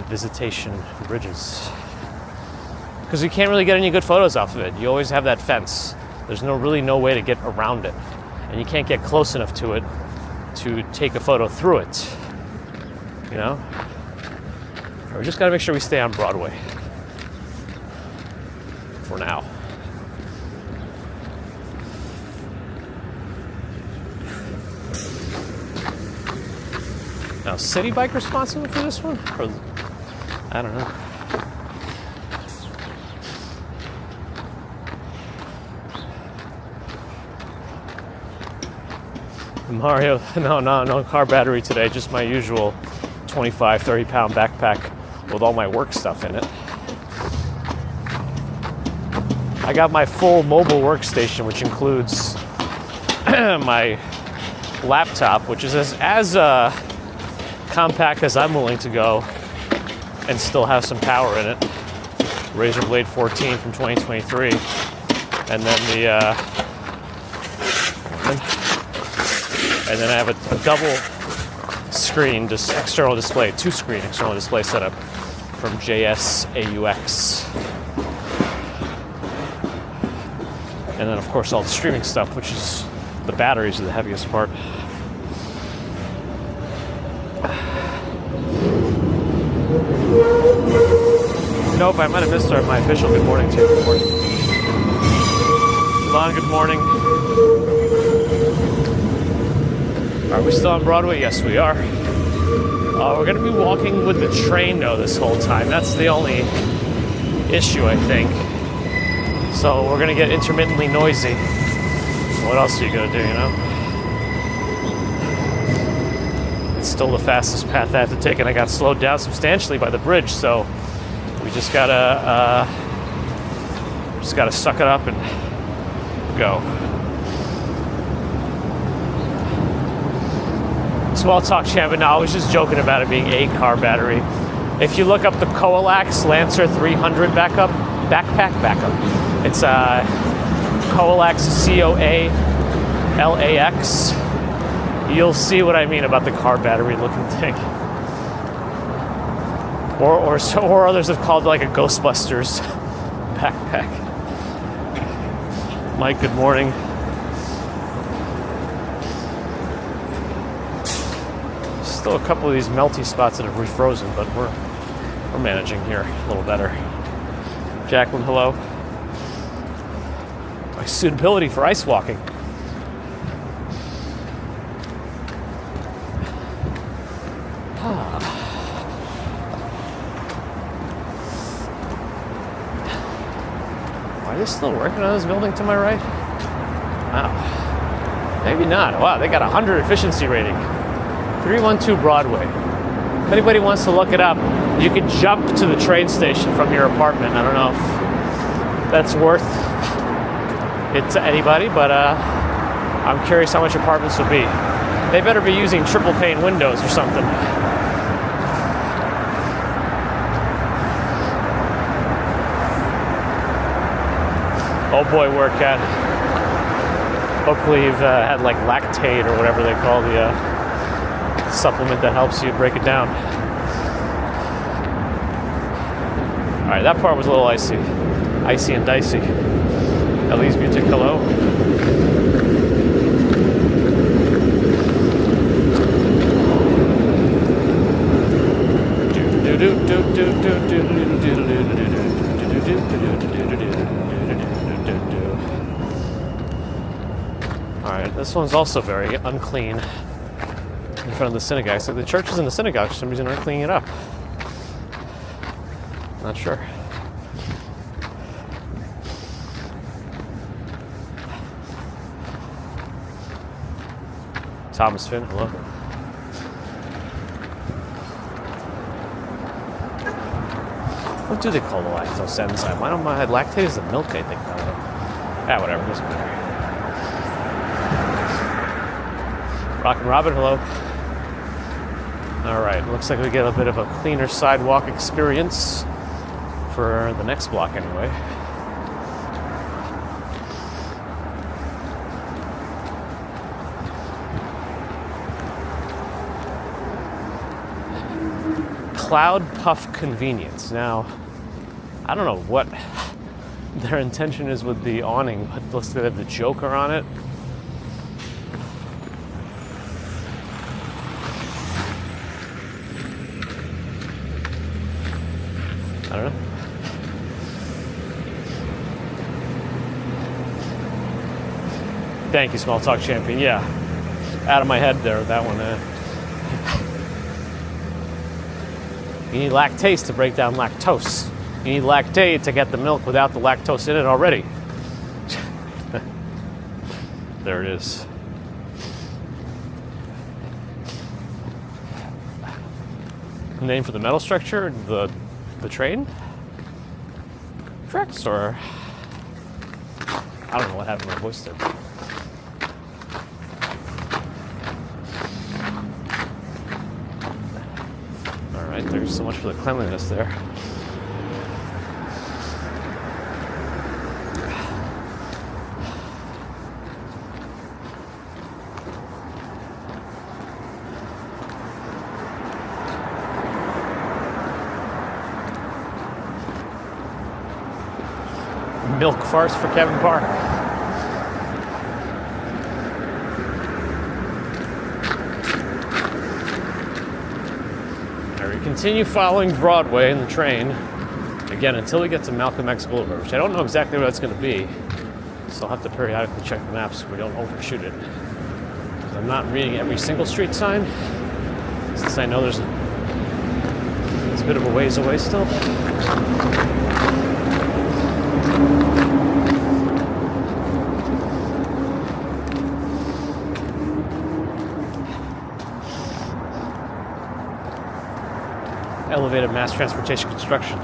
visitation bridges. Because you can't really get any good photos off of it. You always have that fence. There's really no way to get around it. And you can't get close enough to it to take a photo through it. You know? We just gotta make sure we stay on Broadway. For now. Now, City Bike responsible for this one? Or, I don't know. Mario, no car battery today, just my usual 25, 30-pound backpack with all my work stuff in it. I got my full mobile workstation, which includes my laptop, which is as compact as I'm willing to go and still have some power in it. Razer Blade 14 from 2023. And then I have a double screen, just external display, 2-screen external display setup from JS AUX. And then, of course, all the streaming stuff, which is the batteries are the heaviest part. Nope, I might have missed my official good morning to you. Good morning. Lon, good morning. Are we still on Broadway? Yes, we are. We're going to be walking with the train, though, this whole time. That's the only issue, I think. So we're going to get intermittently noisy. What else are you going to do, you know? It's still the fastest path I have to take, and I got slowed down substantially by the bridge, so we just gotta suck it up and go. Small talk champion. No, I was just joking about it being a car battery. If you look up the Coalax Lancer 300 backpack. It's Coalax, Coalax. You'll see what I mean about the car battery looking thing. Or others have called it like a Ghostbusters backpack. Mike, good morning. Still a couple of these melty spots that have refrozen, but we're managing here a little better. Jacqueline, hello. My suitability for ice walking. Are they still working on this building to my right? Wow. Maybe not. Wow, they got a 100 efficiency rating. 312 Broadway. If anybody wants to look it up, you can jump to the train station from your apartment. I don't know if that's worth it to anybody, but I'm curious how much apartments will be. They better be using triple pane windows or something. Oh boy, workout. Hopefully you've had like lactate or whatever they call the supplement that helps you break it down. All right, that part was a little icy and dicey. Ellie's music, hello. All right, this one's also very unclean. In front of the synagogue. So the churches and the synagogue for some reason aren't cleaning it up. Not sure. Thomas Finn, hello. What do they call the lactose enzyme? Why don't I have lactate is the milk, I think. Ah, whatever, doesn't matter. Rockin' Robin, hello. All right, looks like we get a bit of a cleaner sidewalk experience for the next block anyway. Cloud Puff Convenience. Now, I don't know what their intention is with the awning, but it looks like they have the Joker on it. I don't know. Thank you, Small Talk Champion. Yeah, out of my head there, that one. You need lactase to break down lactose. You need lactate to get the milk without the lactose in it already. There it is. Name for the metal structure? The train? Tracks, or I don't know what happened to my voice there. All right, there's so much for the cleanliness there. Milk farce for Kevin Park. I continue following Broadway in the train, again, until we get to Malcolm X Boulevard, which I don't know exactly where that's going to be. So I'll have to periodically check the maps so we don't overshoot it. Because I'm not reading every single street sign, since I know it's a bit of a ways away still. Elevated mass transportation construction.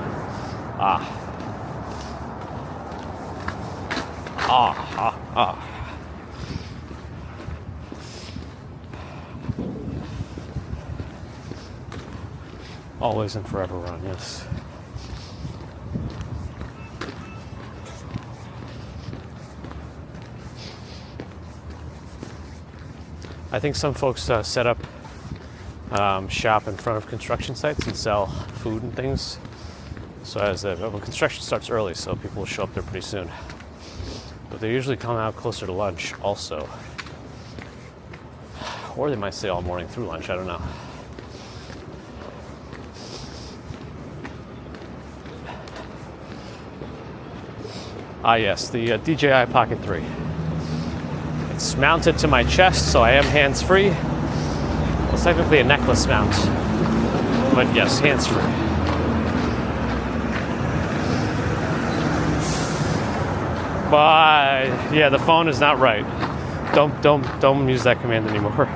Always and forever run, yes. I think some folks set up shop in front of construction sites and sell food and things. So well, construction starts early, so people will show up there pretty soon. But they usually come out closer to lunch also. Or they might stay all morning through lunch, I don't know. Yes, the DJI Pocket 3. It's mounted to my chest, so I am hands-free. Well, it's technically a necklace mount, but yes, hands-free. But yeah, the phone is not right. Don't use that command anymore.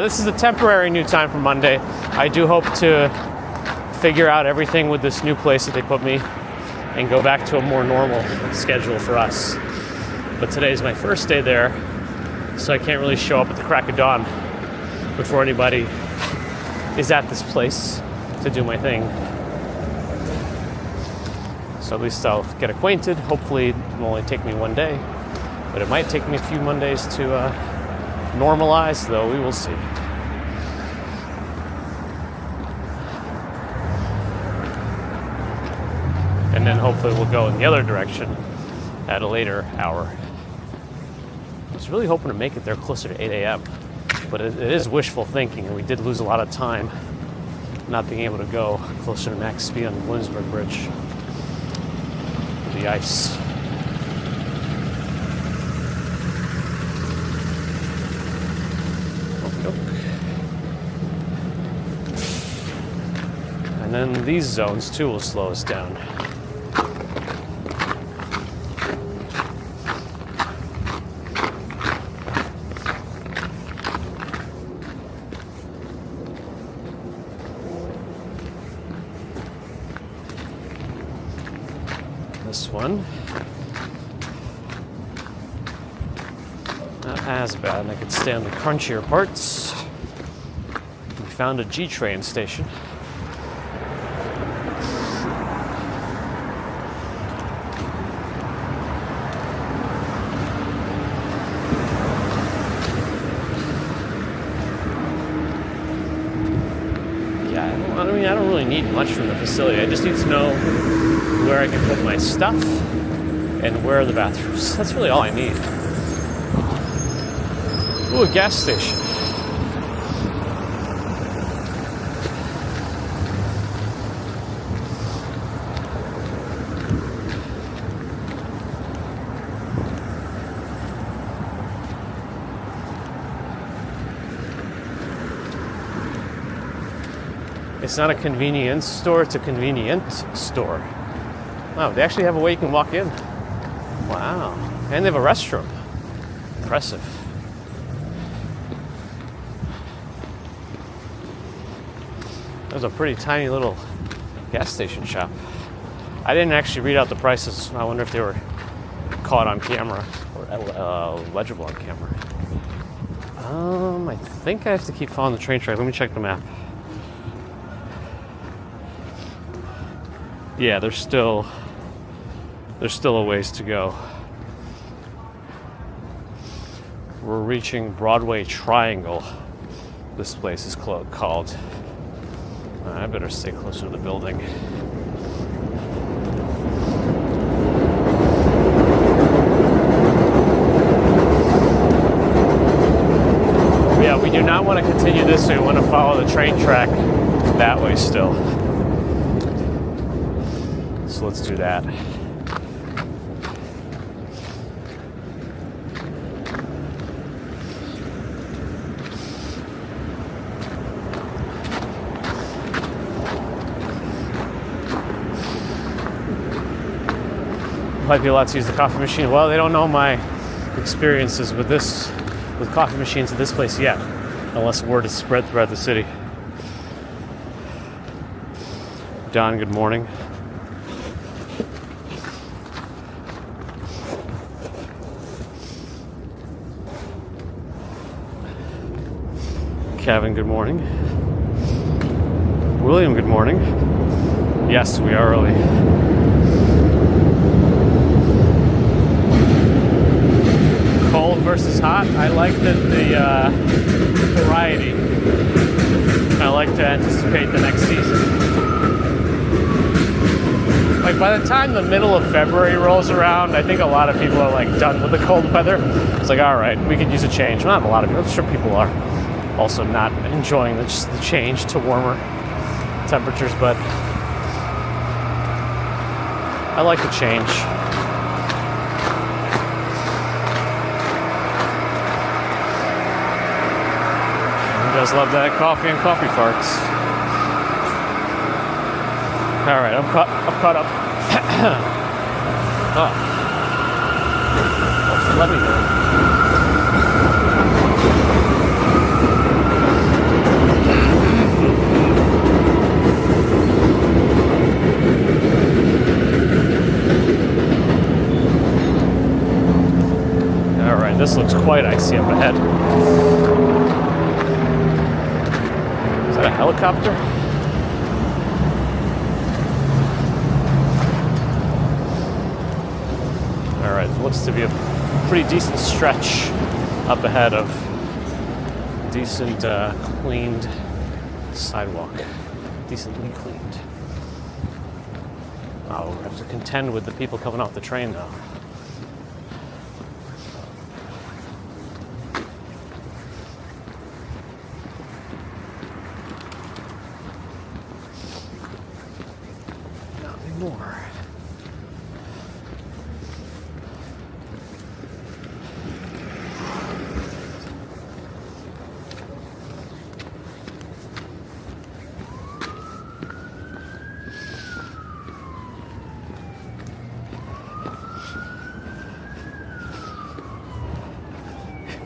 This is a temporary new time for Monday. I do hope to figure out everything with this new place that they put me and go back to a more normal schedule for us. But today's my first day there, so I can't really show up at the crack of dawn before anybody is at this place to do my thing. So at least I'll get acquainted. Hopefully it will only take me one day, but it might take me a few Mondays to normalize, though we will see. And then hopefully we'll go in the other direction at a later hour. I was really hoping to make it there closer to 8 a.m., but it is wishful thinking, and we did lose a lot of time not being able to go closer to max speed on the Williamsburg Bridge. The ice. And then these zones too will slow us down. This one, not as bad, and I could stay on the crunchier parts. We found a G train station. I don't really need much from the facility. I just need to know where I can put my stuff and where are the bathrooms. That's really all I need. Ooh, a gas station. It's not a convenience store, it's a convenient store. Wow, they actually have a way you can walk in. Wow. And they have a restroom. Impressive. There's a pretty tiny little gas station shop. I didn't actually read out the prices. I wonder if they were caught on camera or legible on camera. I think I have to keep following the train track. Let me check the map. Yeah, there's still a ways to go. We're reaching Broadway Triangle. This place is called. I better stay closer to the building. Yeah, We do not want to continue this way. We want to follow the train track that way still. So let's do that. Might be allowed to use the coffee machine. Well, they don't know my experiences with coffee machines at this place yet, unless word is spread throughout the city. Don, good morning. Kevin, good morning. William, good morning. Yes, we are early. Cold versus hot. I like the variety. I like to anticipate the next season. Like by the time the middle of February rolls around, I think a lot of people are like done with the cold weather. It's like, all right, we could use a change. Well, not a lot of people. I'm sure people are also not enjoying the change to warmer temperatures, but I like the change. Who does love that coffee and coffee farts? All right, I'm caught up. Oh. Let me go. All right, this looks quite icy up ahead. Is that a helicopter? Alright, it looks to be a pretty decent stretch up ahead of decent cleaned sidewalk. Decently cleaned. Oh, we have to contend with the people coming off the train now. Not anymore.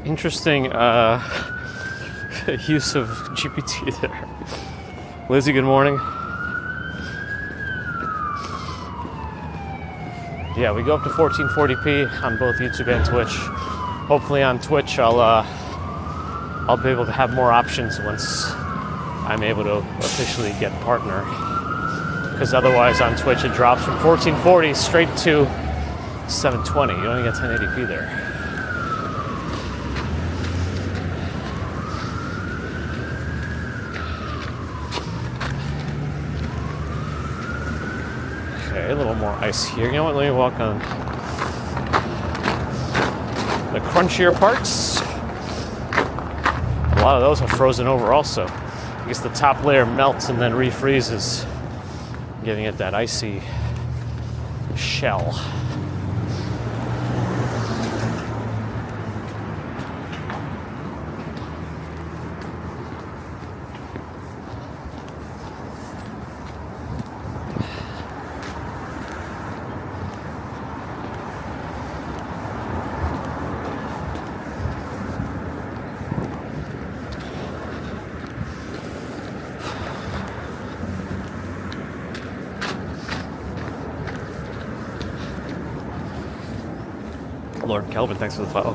Interesting use of GPT there. Lizzie, good morning. Yeah, we go up to 1440p on both YouTube and Twitch. Hopefully on Twitch I'll be able to have more options once I'm able to officially get partner. Because otherwise on Twitch it drops from 1440 straight to 720. You only get 1080p there. A little more ice here. You know what? Let me walk on the crunchier parts. A lot of those have frozen over also. I guess the top layer melts and then refreezes, giving it that icy shell. Lord Kelvin, thanks for the follow.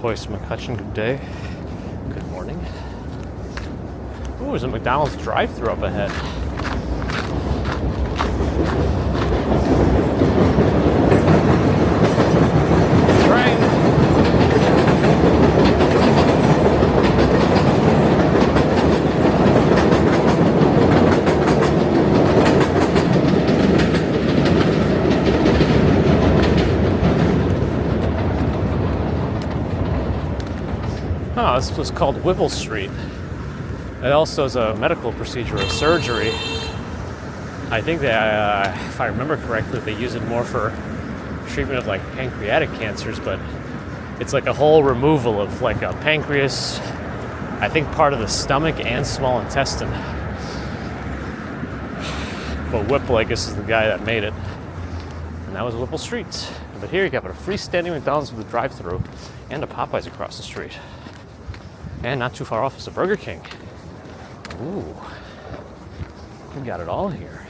Hoist McCutcheon, good day. Good morning. Ooh, there's a McDonald's drive-thru up ahead. Oh, this was called Whipple Street. It also is a medical procedure, a surgery. I think that, if I remember correctly, they use it more for treatment of like pancreatic cancers, but it's like a whole removal of like a pancreas, I think part of the stomach and small intestine. But Whipple, I guess, is the guy that made it. And that was Whipple Street. But here you got a freestanding McDonald's with a drive-thru and a Popeyes across the street. And not too far off is a Burger King. Ooh, we got it all here.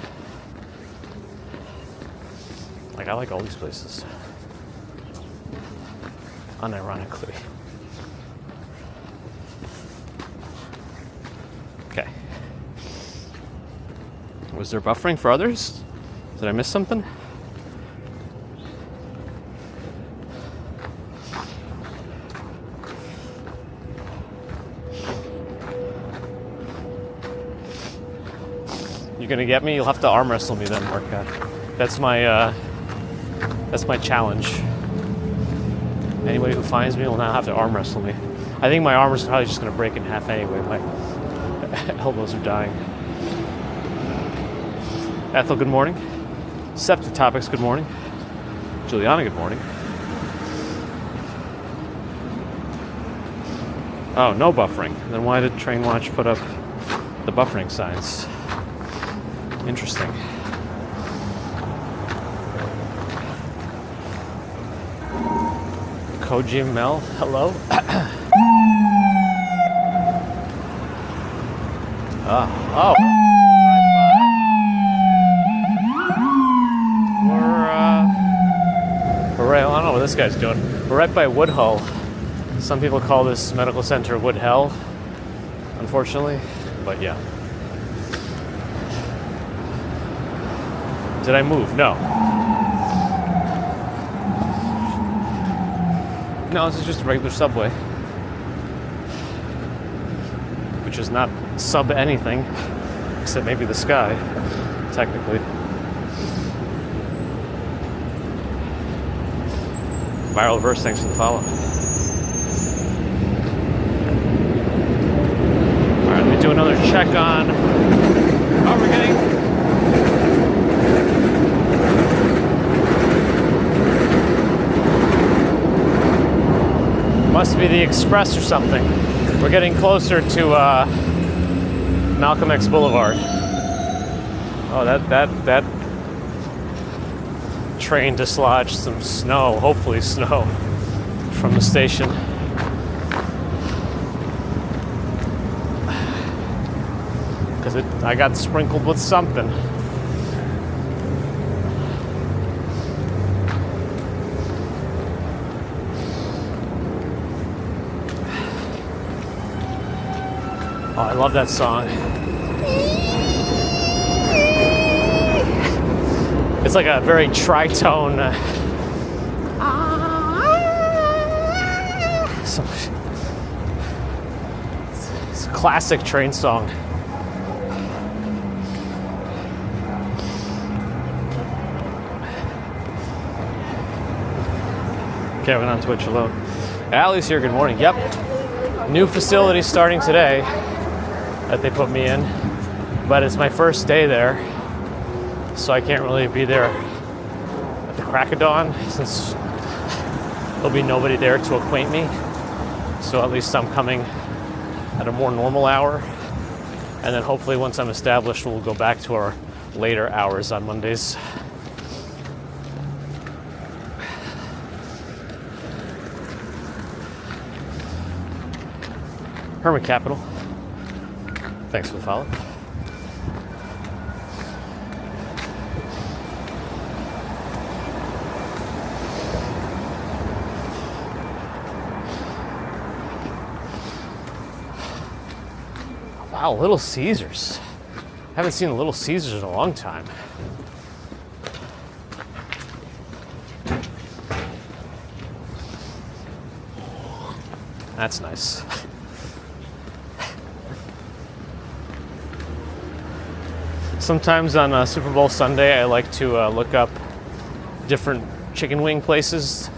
Like, I like all these places. Unironically. Okay. Was there buffering for others? Did I miss something? You're gonna get me? You'll have to arm wrestle me then, Marka. That's my challenge. Anybody who finds me will now have to arm wrestle me. I think my arm is probably just gonna break in half anyway. My elbows are dying. Ethel, good morning. Septitopics, good morning. Juliana, good morning. Oh, no buffering. Then why did Train Watch put up the buffering signs? Interesting. Koji Mel, hello. Oh. We're right. I don't know what this guy's doing. We're right by Woodhull. Some people call this medical center Woodhell, unfortunately, but yeah. Did I move? No. No, this is just a regular subway. Which is not sub anything, except maybe the sky, technically. Viral verse, thanks for the follow. Alright, let me do another check on. Oh, we're getting. Must be the express or something. We're getting closer to Malcolm X Boulevard. Oh, that train dislodged some snow, hopefully snow, from the station. Because I got sprinkled with something. Oh, I love that song. It's like a very tritone. It's a classic train song. Kevin on Twitch, hello. Allie's here, good morning. Yep. New facility starting today that they put me in, but it's my first day there, so I can't really be there at the crack of dawn since there'll be nobody there to acquaint me. So at least I'm coming at a more normal hour, and then hopefully once I'm established, we'll go back to our later hours on Mondays. Hermit Capital, thanks for the follow. Wow, Little Caesars. Haven't seen a Little Caesars in a long time. That's nice. Sometimes on Super Bowl Sunday, I like to look up different chicken wing places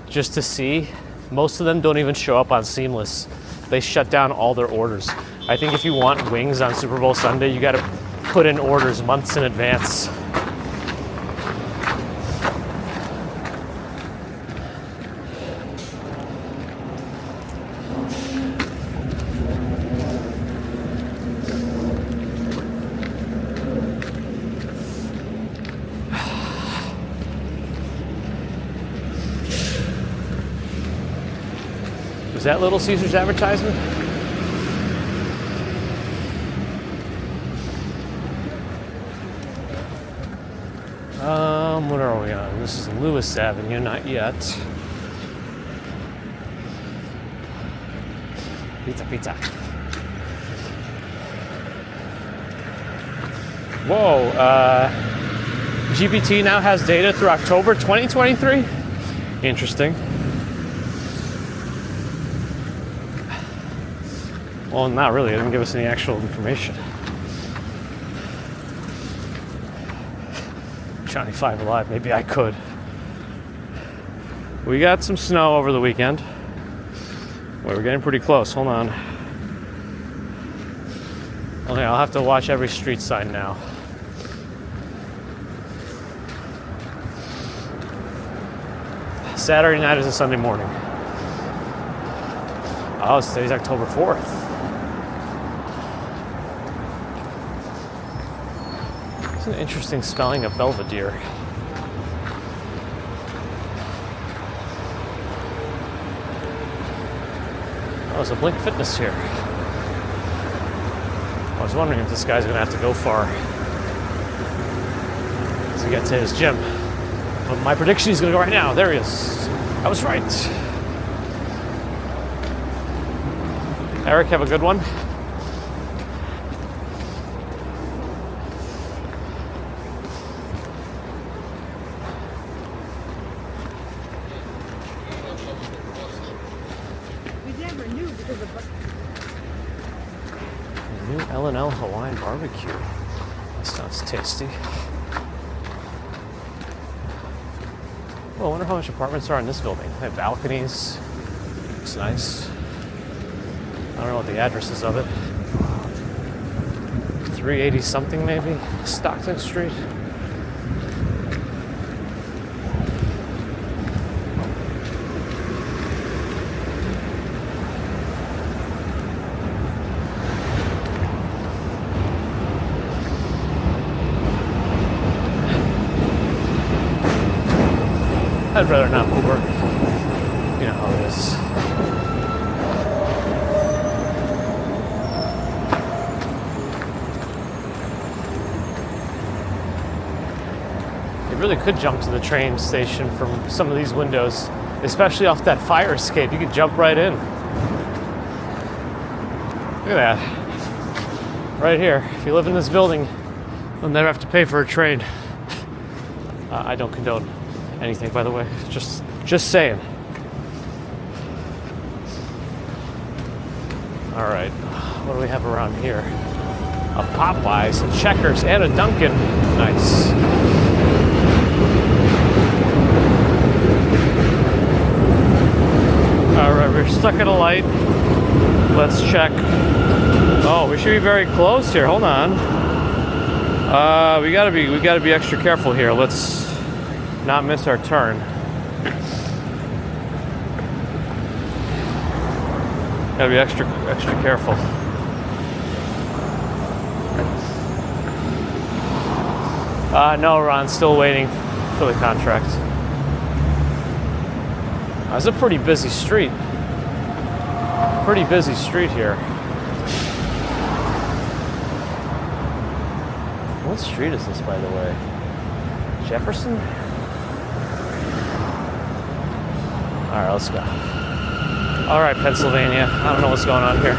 just to see Most of them don't even show up on Seamless. They shut down all their orders. I think if you want wings on Super Bowl Sunday, you got to put in orders months in advance. Was that Little Caesars advertisement? What are we on? This is Lewis Avenue, not yet. Pizza. Whoa, GPT now has data through October 2023? Interesting. Well, not really. It didn't give us any actual information. Johnny 5 Alive. Maybe I could. We got some snow over the weekend. Wait, we're getting pretty close. Hold on. Okay, I'll have to watch every street sign now. Saturday night is a Sunday morning. Oh, today's October 4th. It's an interesting spelling of Belvedere. Oh, there's a Blink Fitness here. I was wondering if this guy's gonna have to go far to get to his gym. But my prediction, he's gonna go right now. There he is. I was right. Eric, have a good one. New L&L Hawaiian barbecue. That sounds tasty. Well, I wonder how much apartments are in this building. They have balconies. Looks nice. I don't know what the address is of it. 380 something maybe? Stockton Street. I'd rather not Uber. You know how it is. You really could jump to the train station from some of these windows, especially off that fire escape. You could jump right in. Look at that. Right here. If you live in this building, you'll never have to pay for a train. I don't condone anything, by the way. Just saying. All right, what do we have around here? A Popeyes, a Checkers, and a Dunkin'. Nice. All right, we're stuck at a light. Let's check. Oh, we should be very close here. Hold on. We gotta be extra careful here. Let's not miss our turn. Gotta be extra careful. No, Ron, still waiting for the contract. It's a pretty busy street. Pretty busy street here. What street is this, by the way? Jefferson? All right, let's go. All right, Pennsylvania. I don't know what's going on here.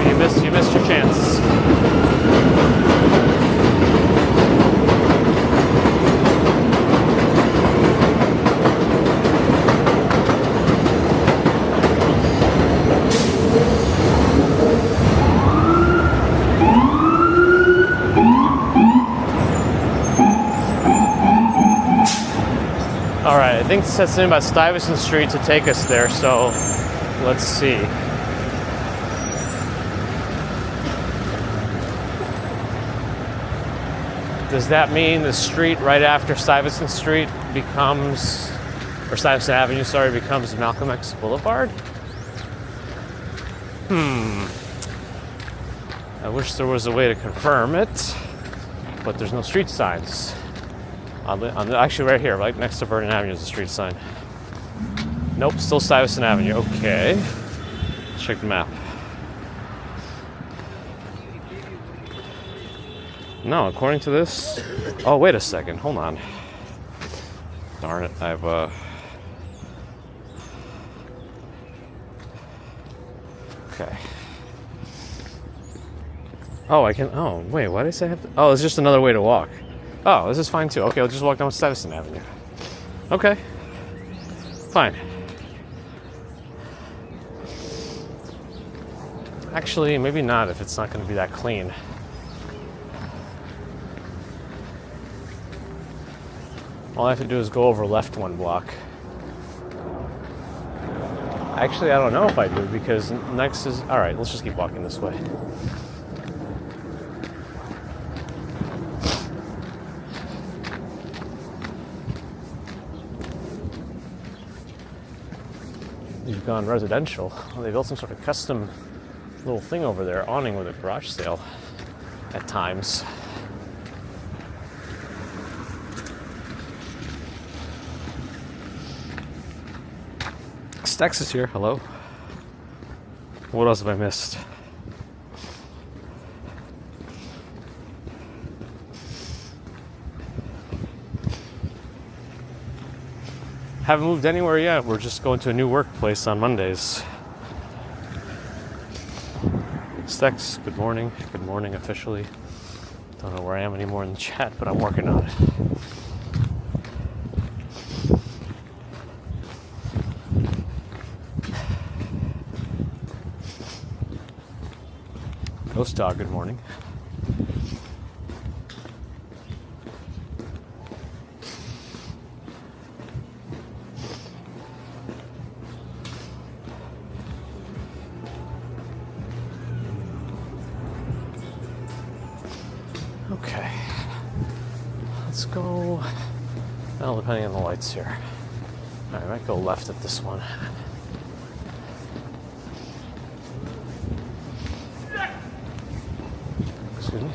You missed your chance. All right, I think it says something about Stuyvesant Street to take us there, so let's see. Does that mean the street right after Stuyvesant Street becomes, or Stuyvesant Avenue, sorry, becomes Malcolm X Boulevard? I wish there was a way to confirm it, but there's no street signs. Actually, right here, right next to Vernon Avenue is a street sign. Nope, still Stuyvesant Avenue. Okay. Let's check the map. No, according to this... Oh, wait a second. Hold on. Darn it. Okay. Oh, I can... Oh, wait. Why did I say I have to... Oh, it's just another way to walk. Oh, this is fine too. Okay, I'll just walk down Stuyvesant Avenue. Okay. Fine. Actually, maybe not if it's not going to be that clean. All I have to do is go over left one block. Actually, I don't know if I do because next is... All right, let's just keep walking this way. You've gone residential. Well, they built some sort of custom little thing over there, awning with a garage sale at times. Stex is here. Hello. What else have I missed? Haven't moved anywhere yet. We're just going to a new workplace on Mondays. Stex, good morning. Good morning officially. Don't know where I am anymore in the chat, but I'm working on it. Ghost Dog, good morning. Okay, let's go, well, depending on the lights here. All right, I might go left at this one. Excuse me.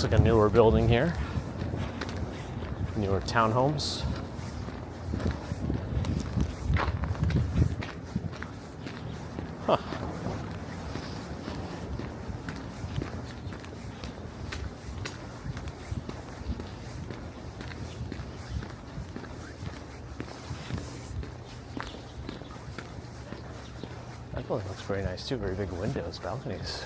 Looks like a newer building here. Newer townhomes. Huh. That building looks very nice too. Very big windows, balconies.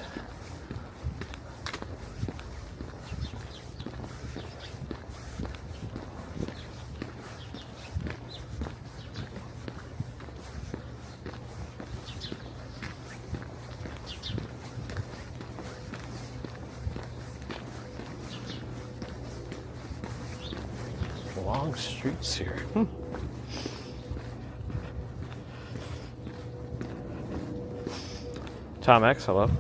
Long streets here. Tom X, hello.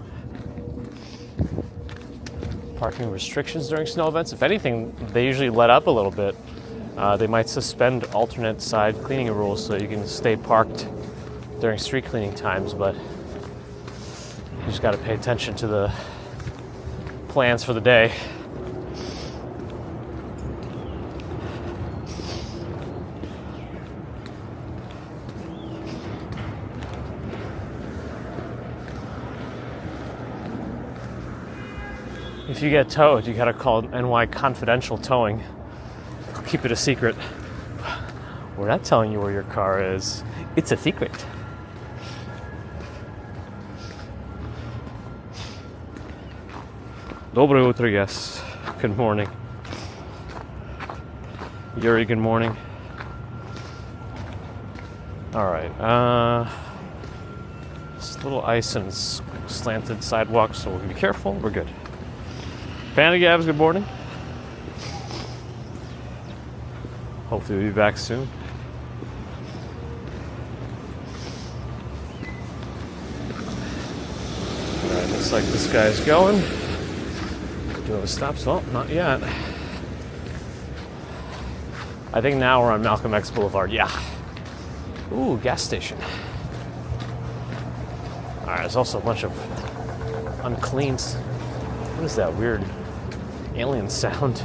Parking restrictions during snow events. If anything, they usually let up a little bit. They might suspend alternate side cleaning rules so you can stay parked during street cleaning times, but you just got to pay attention to the plans for the day. If you get towed, you gotta call NY Confidential Towing. Keep it a secret. We're not telling you where your car is. It's a secret. Доброе утро, yes. Good morning. Yuri, good morning. All right. Just a little ice and slanted sidewalk, so we'll be careful. We're good. Panda Gabs, good morning. Hopefully we'll be back soon. Alright, looks like this guy's going. Do have a stop? Well, not yet. I think now we're on Malcolm X Boulevard. Yeah. Ooh, gas station. Alright, there's also a bunch of uncleans. What is that weird alien sound?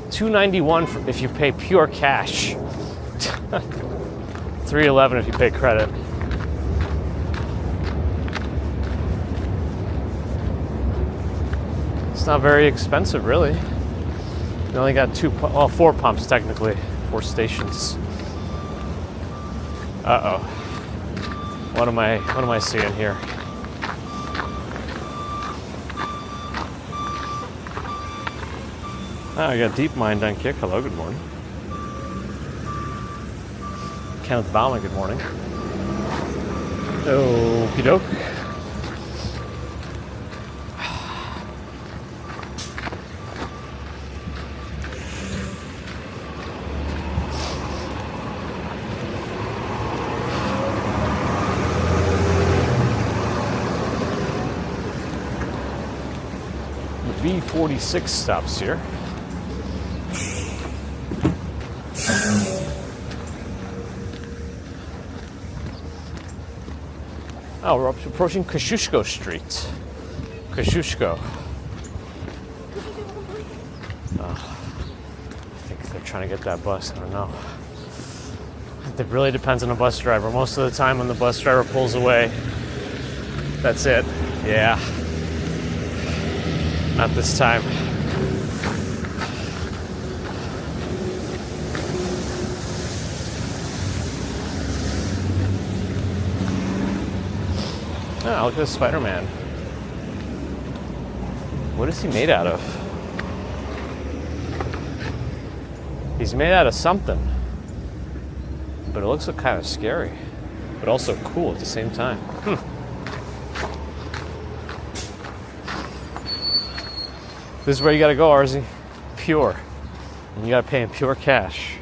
$2.91 if you pay pure cash. $3.11 if you pay credit. It's not very expensive, really. We only got 4 pumps technically, 4 stations. Uh-oh. What am I seeing here? Oh, I got Deep Mind on Kick. Hello, good morning. Kenneth Bauman, good morning. Okie doke. The V46 stops here. Oh, we're approaching Kosciuszko Street. Kosciuszko. Oh, I think they're trying to get that bus. I don't know. It really depends on the bus driver. Most of the time when the bus driver pulls away, that's it. Yeah. Not this time. Oh, look at this Spider-Man. What is he made out of? He's made out of something. But it looks kind of scary. But also cool at the same time. This is where you gotta go, RZ. Pure. And you gotta pay in pure cash.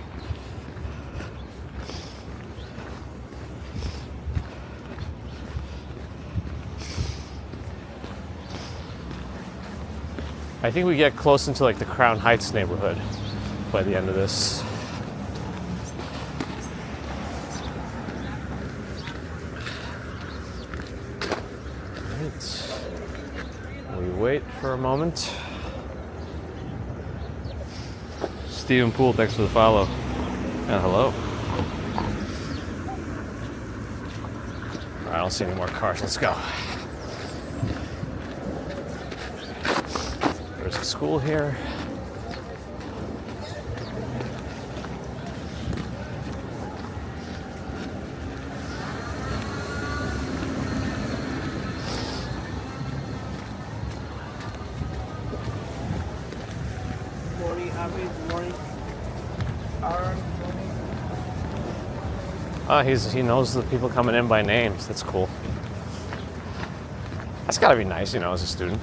I think we get close into like the Crown Heights neighborhood by the end of this. Right. We wait for a moment. Stephen Poole, thanks for the follow. And hello. All right, I don't see any more cars. Let's go. There's a school here. He knows the people coming in by names. That's cool. That's gotta be nice, as a student.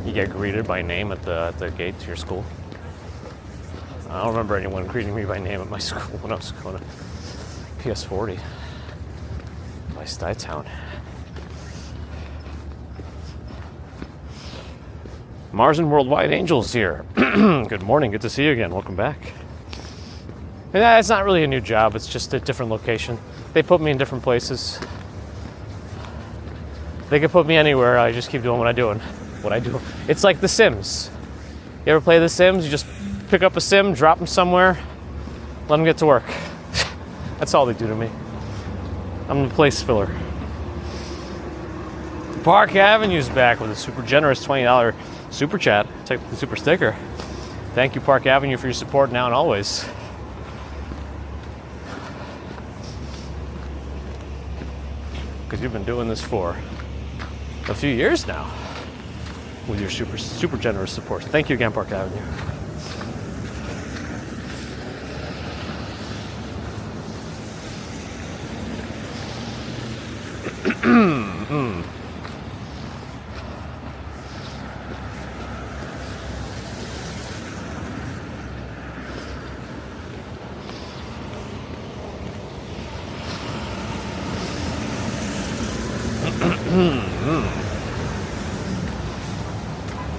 You get greeted by name at the gate to your school. I don't remember anyone greeting me by name at my school when I was going to PS40 by Stuytown. Mars and Worldwide Angels here. Good morning. Good to see you again. Welcome back. Yeah, it's not really a new job. It's just a different location. They put me in different places. They could put me anywhere. I just keep doing what I do. It's like The Sims. You ever play The Sims? You just pick up a Sim, drop them somewhere, let them get to work. That's all they do to me. I'm the place filler. Park Avenue's back with a super generous $20 super chat. Take the super sticker. Thank you, Park Avenue, for your support now and always. Because you've been doing this for a few years now with your super generous support. Thank you again, Park Avenue.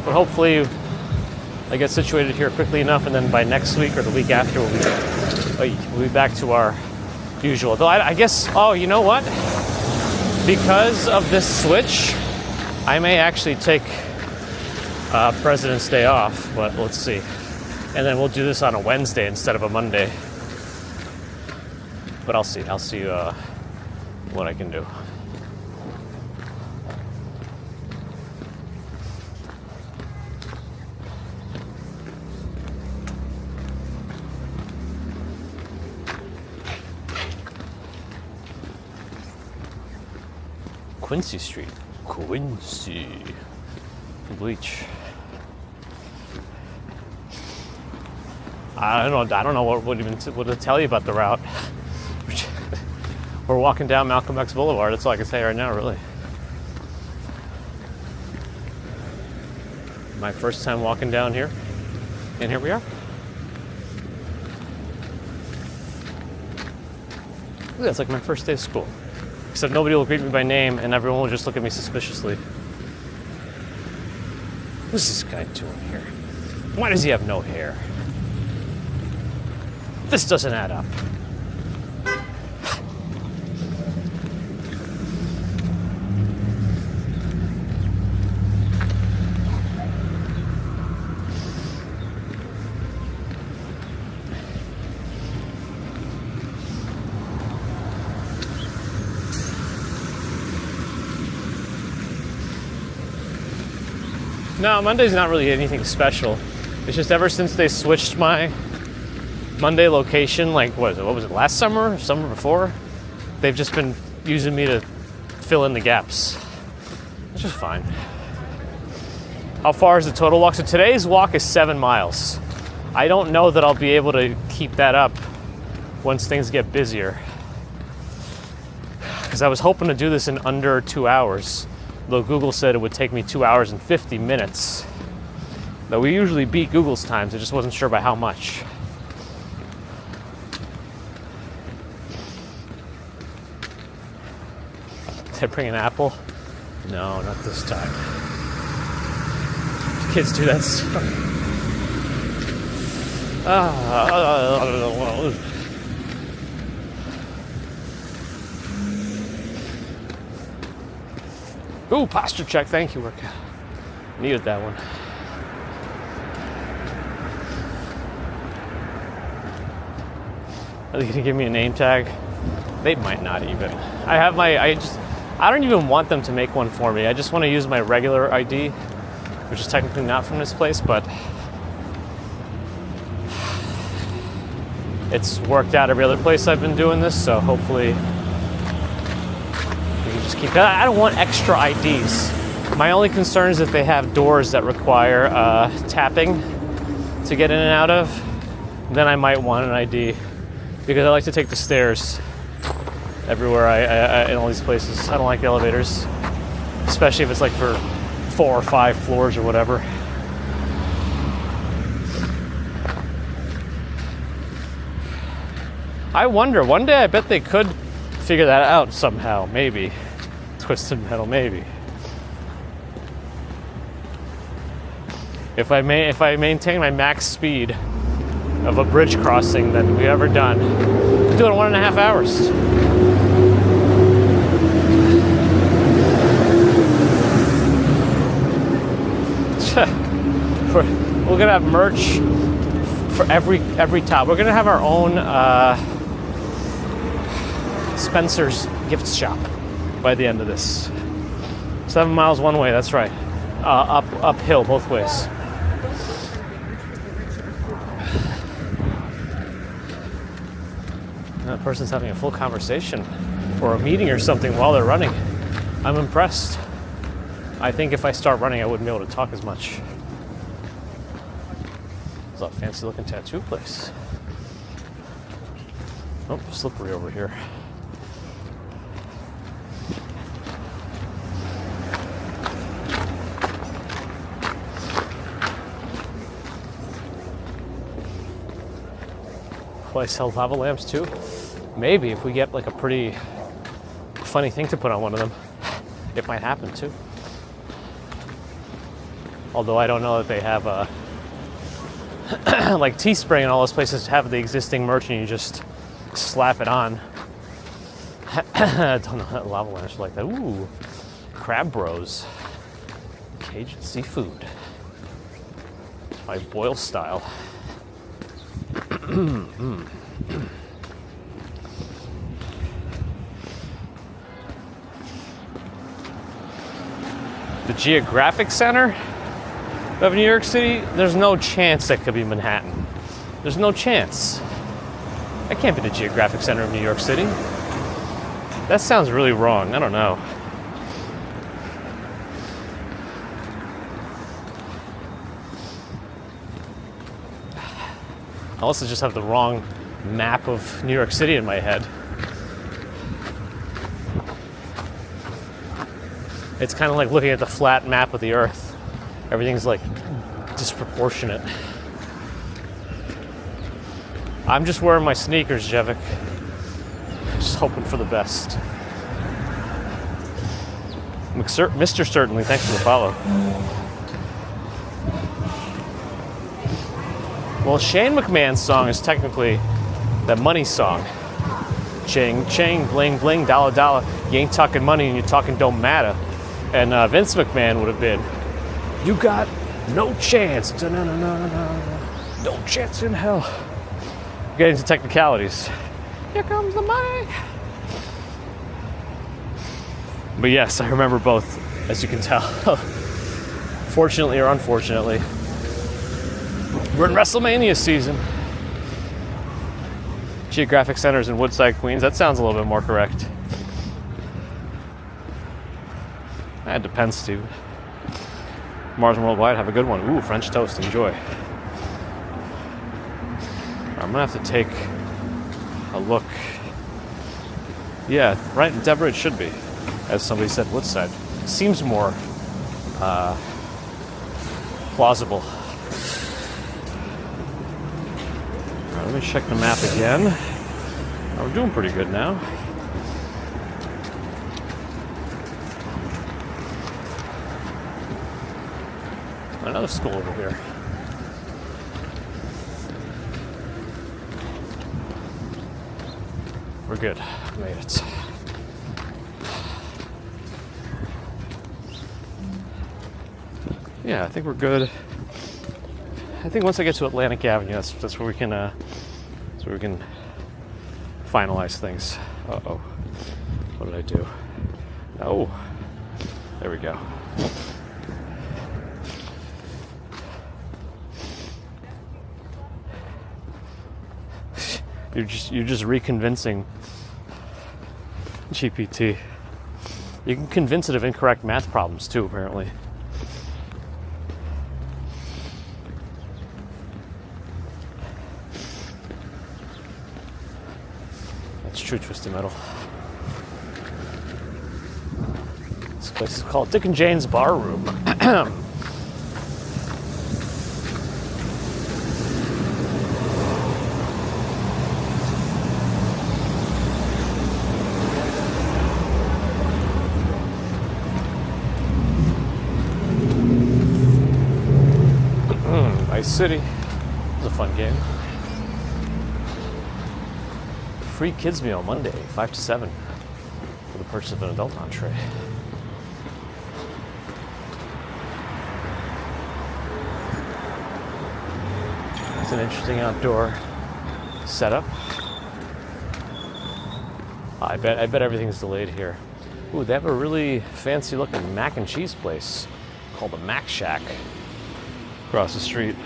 But hopefully I get situated here quickly enough, and then by next week or the week after we'll be back to our usual. Though I guess, oh, you know what? Because of this switch, I may actually take President's Day off, but let's see. And then we'll do this on a Wednesday instead of a Monday. But I'll see what I can do. Quincy Street. Quincy. Bleach. I don't know what to tell you about the route. We're walking down Malcolm X Boulevard. That's all I can say right now, really. My first time walking down here. And here we are. Ooh, that's like my first day of school. Except nobody will greet me by name, and everyone will just look at me suspiciously. What's this guy doing here? Why does he have no hair? This doesn't add up. No, Monday's not really anything special. It's just ever since they switched my Monday location, like what was it, last summer, summer before? They've just been using me to fill in the gaps. It's just fine. How far is the total walk? So today's walk is 7 miles. I don't know that I'll be able to keep that up once things get busier. Because I was hoping to do this in under 2 hours. Though Google said it would take me 2 hours and 50 minutes. Though we usually beat Google's times, I just wasn't sure by how much. Did I bring an apple? No, not this time. Kids do that stuff. Ooh, posture check. Thank you, workout. Needed that one. Are they gonna give me a name tag? They might not even. I don't even want them to make one for me. I just want to use my regular ID, which is technically not from this place, but it's worked out every other place I've been doing this, so hopefully just keep that. I don't want extra IDs. My only concern is if they have doors that require tapping to get in and out of, then I might want an ID, because I like to take the stairs everywhere I in all these places. I don't like elevators, especially if it's like for 4 or 5 floors or whatever. I wonder, one day I bet they could figure that out somehow, maybe. Twisted metal, maybe. If I maintain my max speed of a bridge crossing that we've ever done, I'll do it in 1.5 hours. We're gonna have merch for every top. We're gonna have our own Spencer's gift shop by the end of this. 7 miles one way, that's right. Uphill both ways. That person's having a full conversation or a meeting or something while they're running. I'm impressed. I think if I start running, I wouldn't be able to talk as much. It's a fancy looking tattoo place. Oh, slippery over here. Will I sell lava lamps too? Maybe if we get like a pretty funny thing to put on one of them. It might happen too. Although I don't know that they have like Teespring and all those places have the existing merch and you just slap it on. I don't know how lava lamps are like that. Ooh, Crab Bros. Cajun seafood. My boil style. The Geographic Center of New York City, there's no chance that could be Manhattan. There's no chance. That can't be the Geographic Center of New York City. That sounds really wrong. I don't know. Unless I just have the wrong map of New York City in my head. It's kind of like looking at the flat map of the Earth. Everything's like disproportionate. I'm just wearing my sneakers, Jevic. Just hoping for the best. Mr. Certainly, thanks for the follow. Well, Shane McMahon's song is technically the money song. Ching, ching, bling, bling, dollar, dollar. You ain't talking money and you're talking don't matter. And Vince McMahon would have been, you got no chance. No chance in hell. Getting into technicalities. Here comes the money. But yes, I remember both, as you can tell. Fortunately or unfortunately. We're in WrestleMania season. Geographic Center's in Woodside, Queens. That sounds a little bit more correct. It depends, Steve. Mars and Worldwide, have a good one. Ooh, French toast, enjoy. I'm gonna have to take a look. Yeah, right, Deborah, it should be. As somebody said, Woodside. Seems more plausible. All right, let me check the map again. Oh, we're doing pretty good now. Another school over here. We're good. Made it. Yeah, I think we're good. I think once I get to Atlantic Avenue, that's where we can finalize things. Uh-oh. What did I do? Oh. There we go. You're just reconvincing GPT. You can convince it of incorrect math problems too, apparently. That's true, Twisted Metal. This place is called Dick and Jane's Bar Room. City. It was a fun game. Free kids meal Monday, 5 to 7 for the purchase of an adult entree. It's an interesting outdoor setup. I bet everything's delayed here. Ooh, they have a really fancy looking mac and cheese place called the Mac Shack across the street.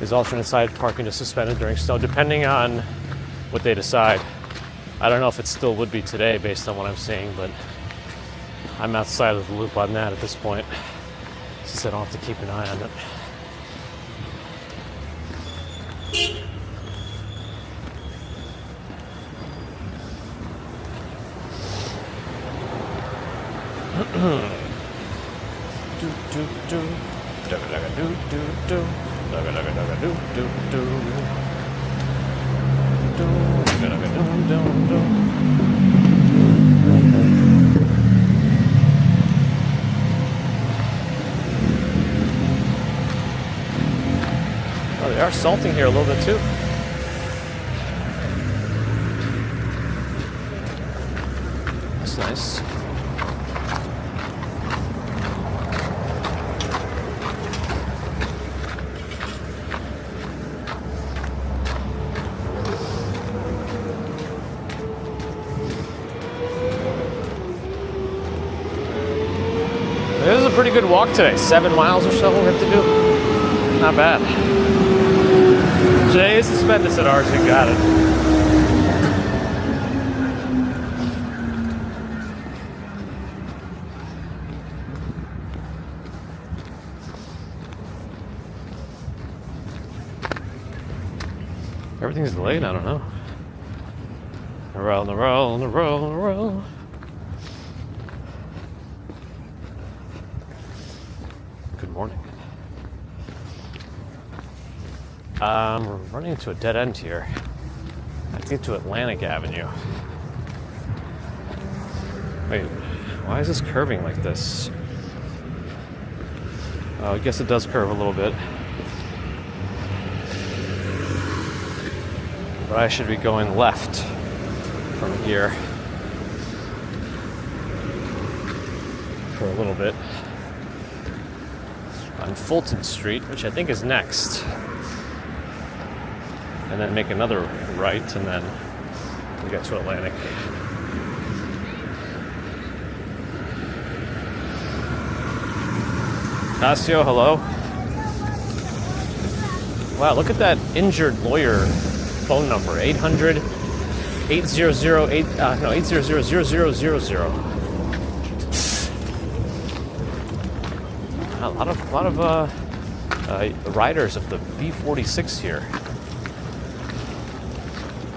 There's alternate side parking just suspended during snow, depending on what they decide. I don't know if it still would be today based on what I'm seeing, but I'm outside of the loop on that at this point, since I don't have to keep an eye on it. Oh, they are salting here a little bit too. That's nice. This is a pretty good walk today. 7 miles or so we have to do. Not bad. Jay is suspended at ours. You got it. Everything's delayed. I don't know. Roll. Good morning. We're running into a dead end here. I have to get to Atlantic Avenue. Wait, why is this curving like this? Oh, I guess it does curve a little bit. But I should be going left from here for a little bit on Fulton Street, which I think is next, and then make another right, and then we get to Atlantic. Casio, hello. Wow, look at that injured lawyer phone number, 800 800 800 A lot of riders of the B46 here.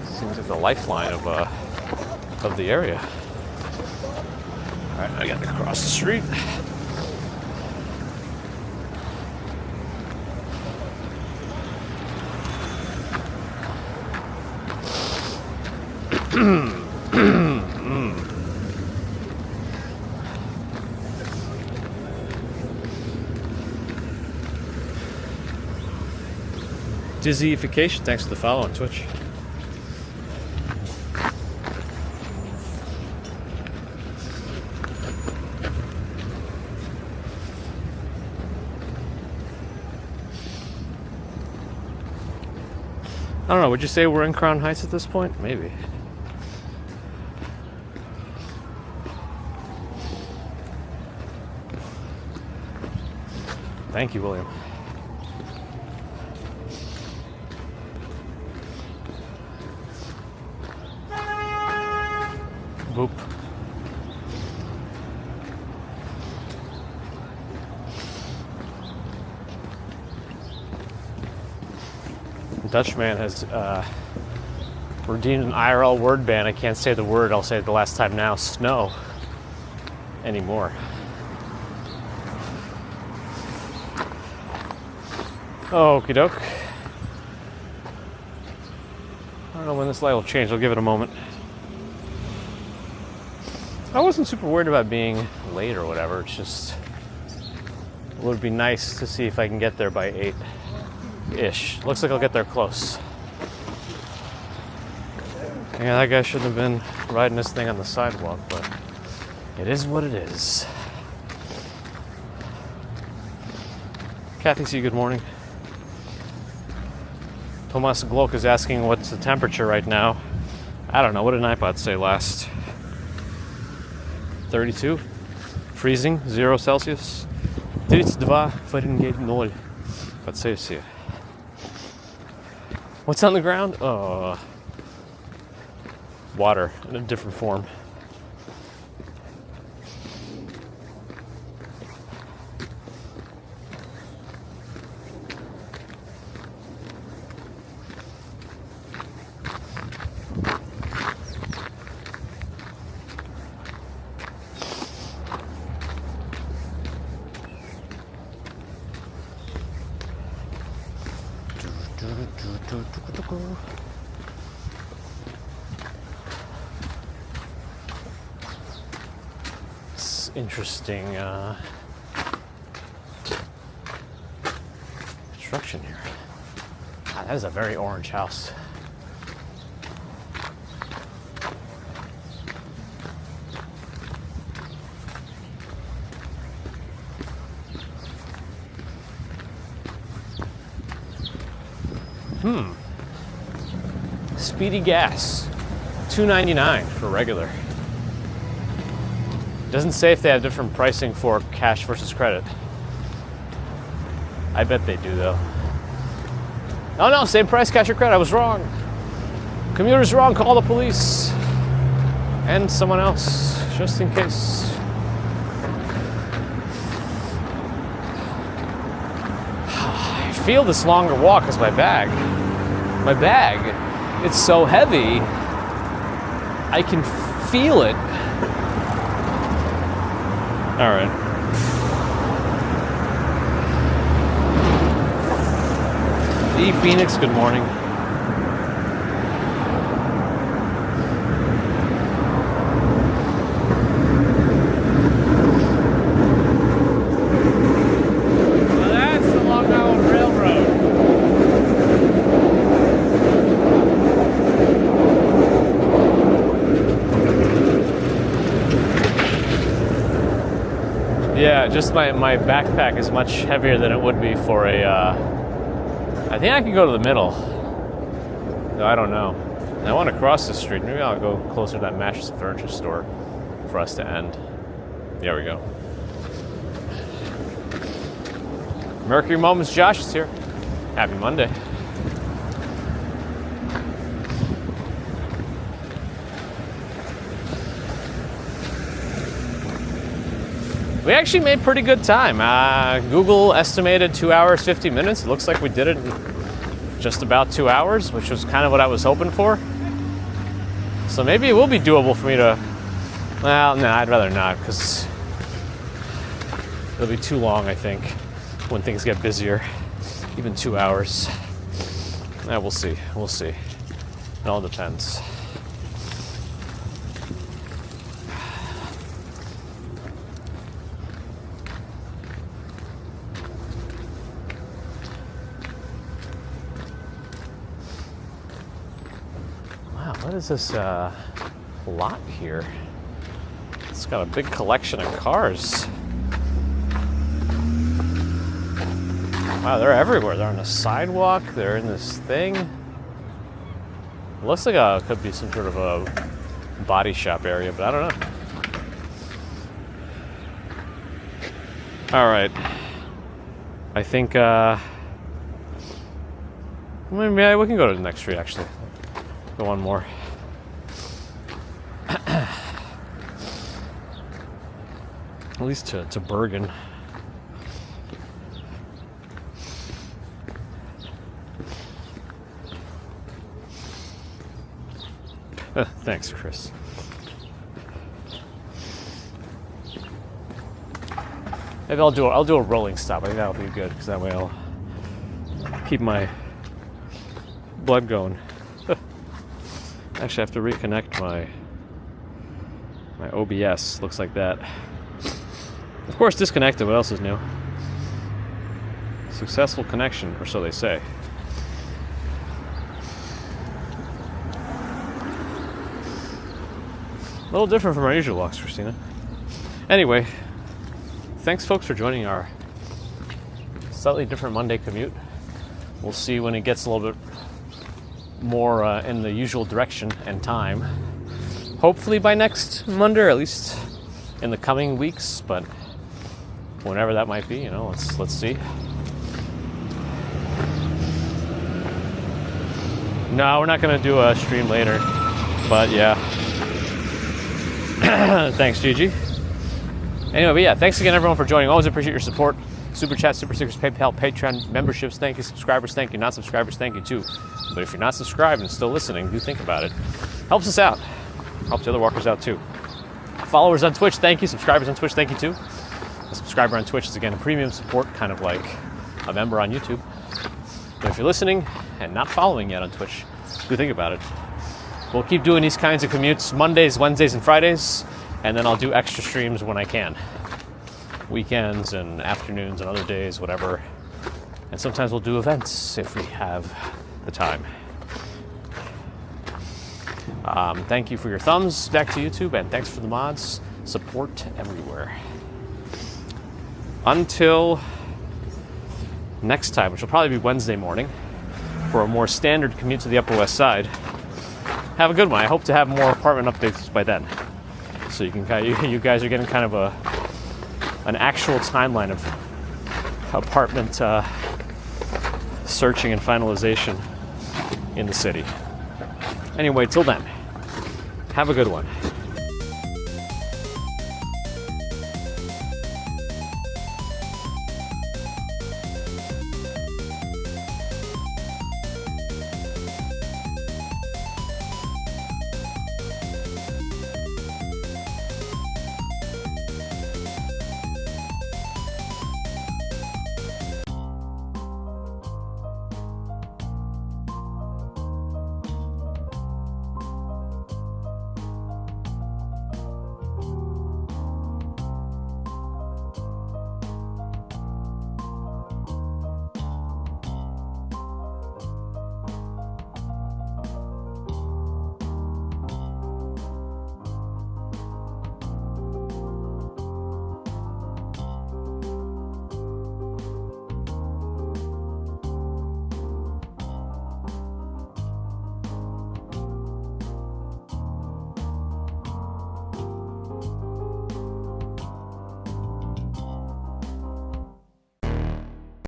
Seems like the lifeline of the area. All right, I got to cross the street. Dizzification, thanks for the follow on Twitch. I don't know, would you say we're in Crown Heights at this point? Maybe. Thank you, William. Boop. Dutchman has redeemed an IRL word ban. I can't say the word. I'll say it the last time now. Snow. Anymore. Okie doke. I don't know when this light will change. I'll give it a moment. I wasn't super worried about being late or whatever. It's just, it would be nice to see if I can get there by 8-ish. Looks like I'll get there close. Yeah, that guy shouldn't have been riding this thing on the sidewalk, but it is what it is. Kathy C, good morning. Tomas Glock is asking what's the temperature right now. I don't know. What did iPod say last? 32? Freezing? 0 Celsius? 32 Fahrenheit 0. What says here? What's on the ground? Oh, water in a different form. interesting construction here. God, that is a very orange house. Speedy gas, $2.99 for regular. Doesn't say if they have different pricing for cash versus credit. I bet they do though. Oh no, same price, cash or credit. I was wrong. Commuter's wrong, call the police. And someone else, just in case. I feel this longer walk as my bag, it's so heavy, I can feel it. All right. E. Phoenix, good morning. Well, that's the Long Island Railroad. Yeah, just my backpack is much heavier than it would be for a, I think I can go to the middle. No, I don't know. I want to cross the street. Maybe I'll go closer to that mattress and furniture store for us to end. There we go. Mercury Moments, Josh is here. Happy Monday. We actually made pretty good time. Google estimated 2 hours, 50 minutes. It looks like we did it in just about 2 hours, which was kind of what I was hoping for. So maybe it will be doable for me to, well, no, I'd rather not, because it'll be too long, I think, when things get busier. Even 2 hours. We'll see. We'll see. It all depends. What is this lot here? It's got a big collection of cars. Wow, they're everywhere. They're on the sidewalk. They're in this thing. It looks like it could be some sort of a body shop area, but I don't know. All right. I think maybe we can go to the next street, actually. Go one more. At least to Bergen. Thanks, Chris. Maybe I'll do a rolling stop. I think that'll be good, because that way I'll keep my blood going. Actually, I have to reconnect my OBS. Looks like that. Of course, disconnected. What else is new? Successful connection, or so they say. A little different from our usual walks, Christina. Anyway, thanks, folks, for joining our slightly different Monday commute. We'll see when it gets a little bit more in the usual direction and time. Hopefully by next Monday, or at least in the coming weeks, but whenever that might be, let's see. No, we're not going to do a stream later, but yeah. Thanks, Gigi. Anyway, but yeah, thanks again, everyone, for joining. Always appreciate your support. Super Chat, Super Stickers, PayPal, Patreon, memberships, thank you. Subscribers, thank you. Non-subscribers, thank you, too. But if you're not subscribed and still listening, do think about it. Helps us out. Helps the other walkers out, too. Followers on Twitch, thank you. Subscribers on Twitch, thank you, too. A subscriber on Twitch is, again, a premium support, kind of like a member on YouTube. But if you're listening and not following yet on Twitch, do think about it. We'll keep doing these kinds of commutes Mondays, Wednesdays, and Fridays. And then I'll do extra streams when I can. Weekends and afternoons and other days, whatever. And sometimes we'll do events if we have the time. Thank you for your thumbs back to YouTube, and thanks for the mods. Support everywhere. Until next time, which will probably be Wednesday morning, for a more standard commute to the Upper West Side. Have a good one. I hope to have more apartment updates by then, so you guys are getting kind of an actual timeline of apartment searching and finalization in the city. Anyway, till then, have a good one.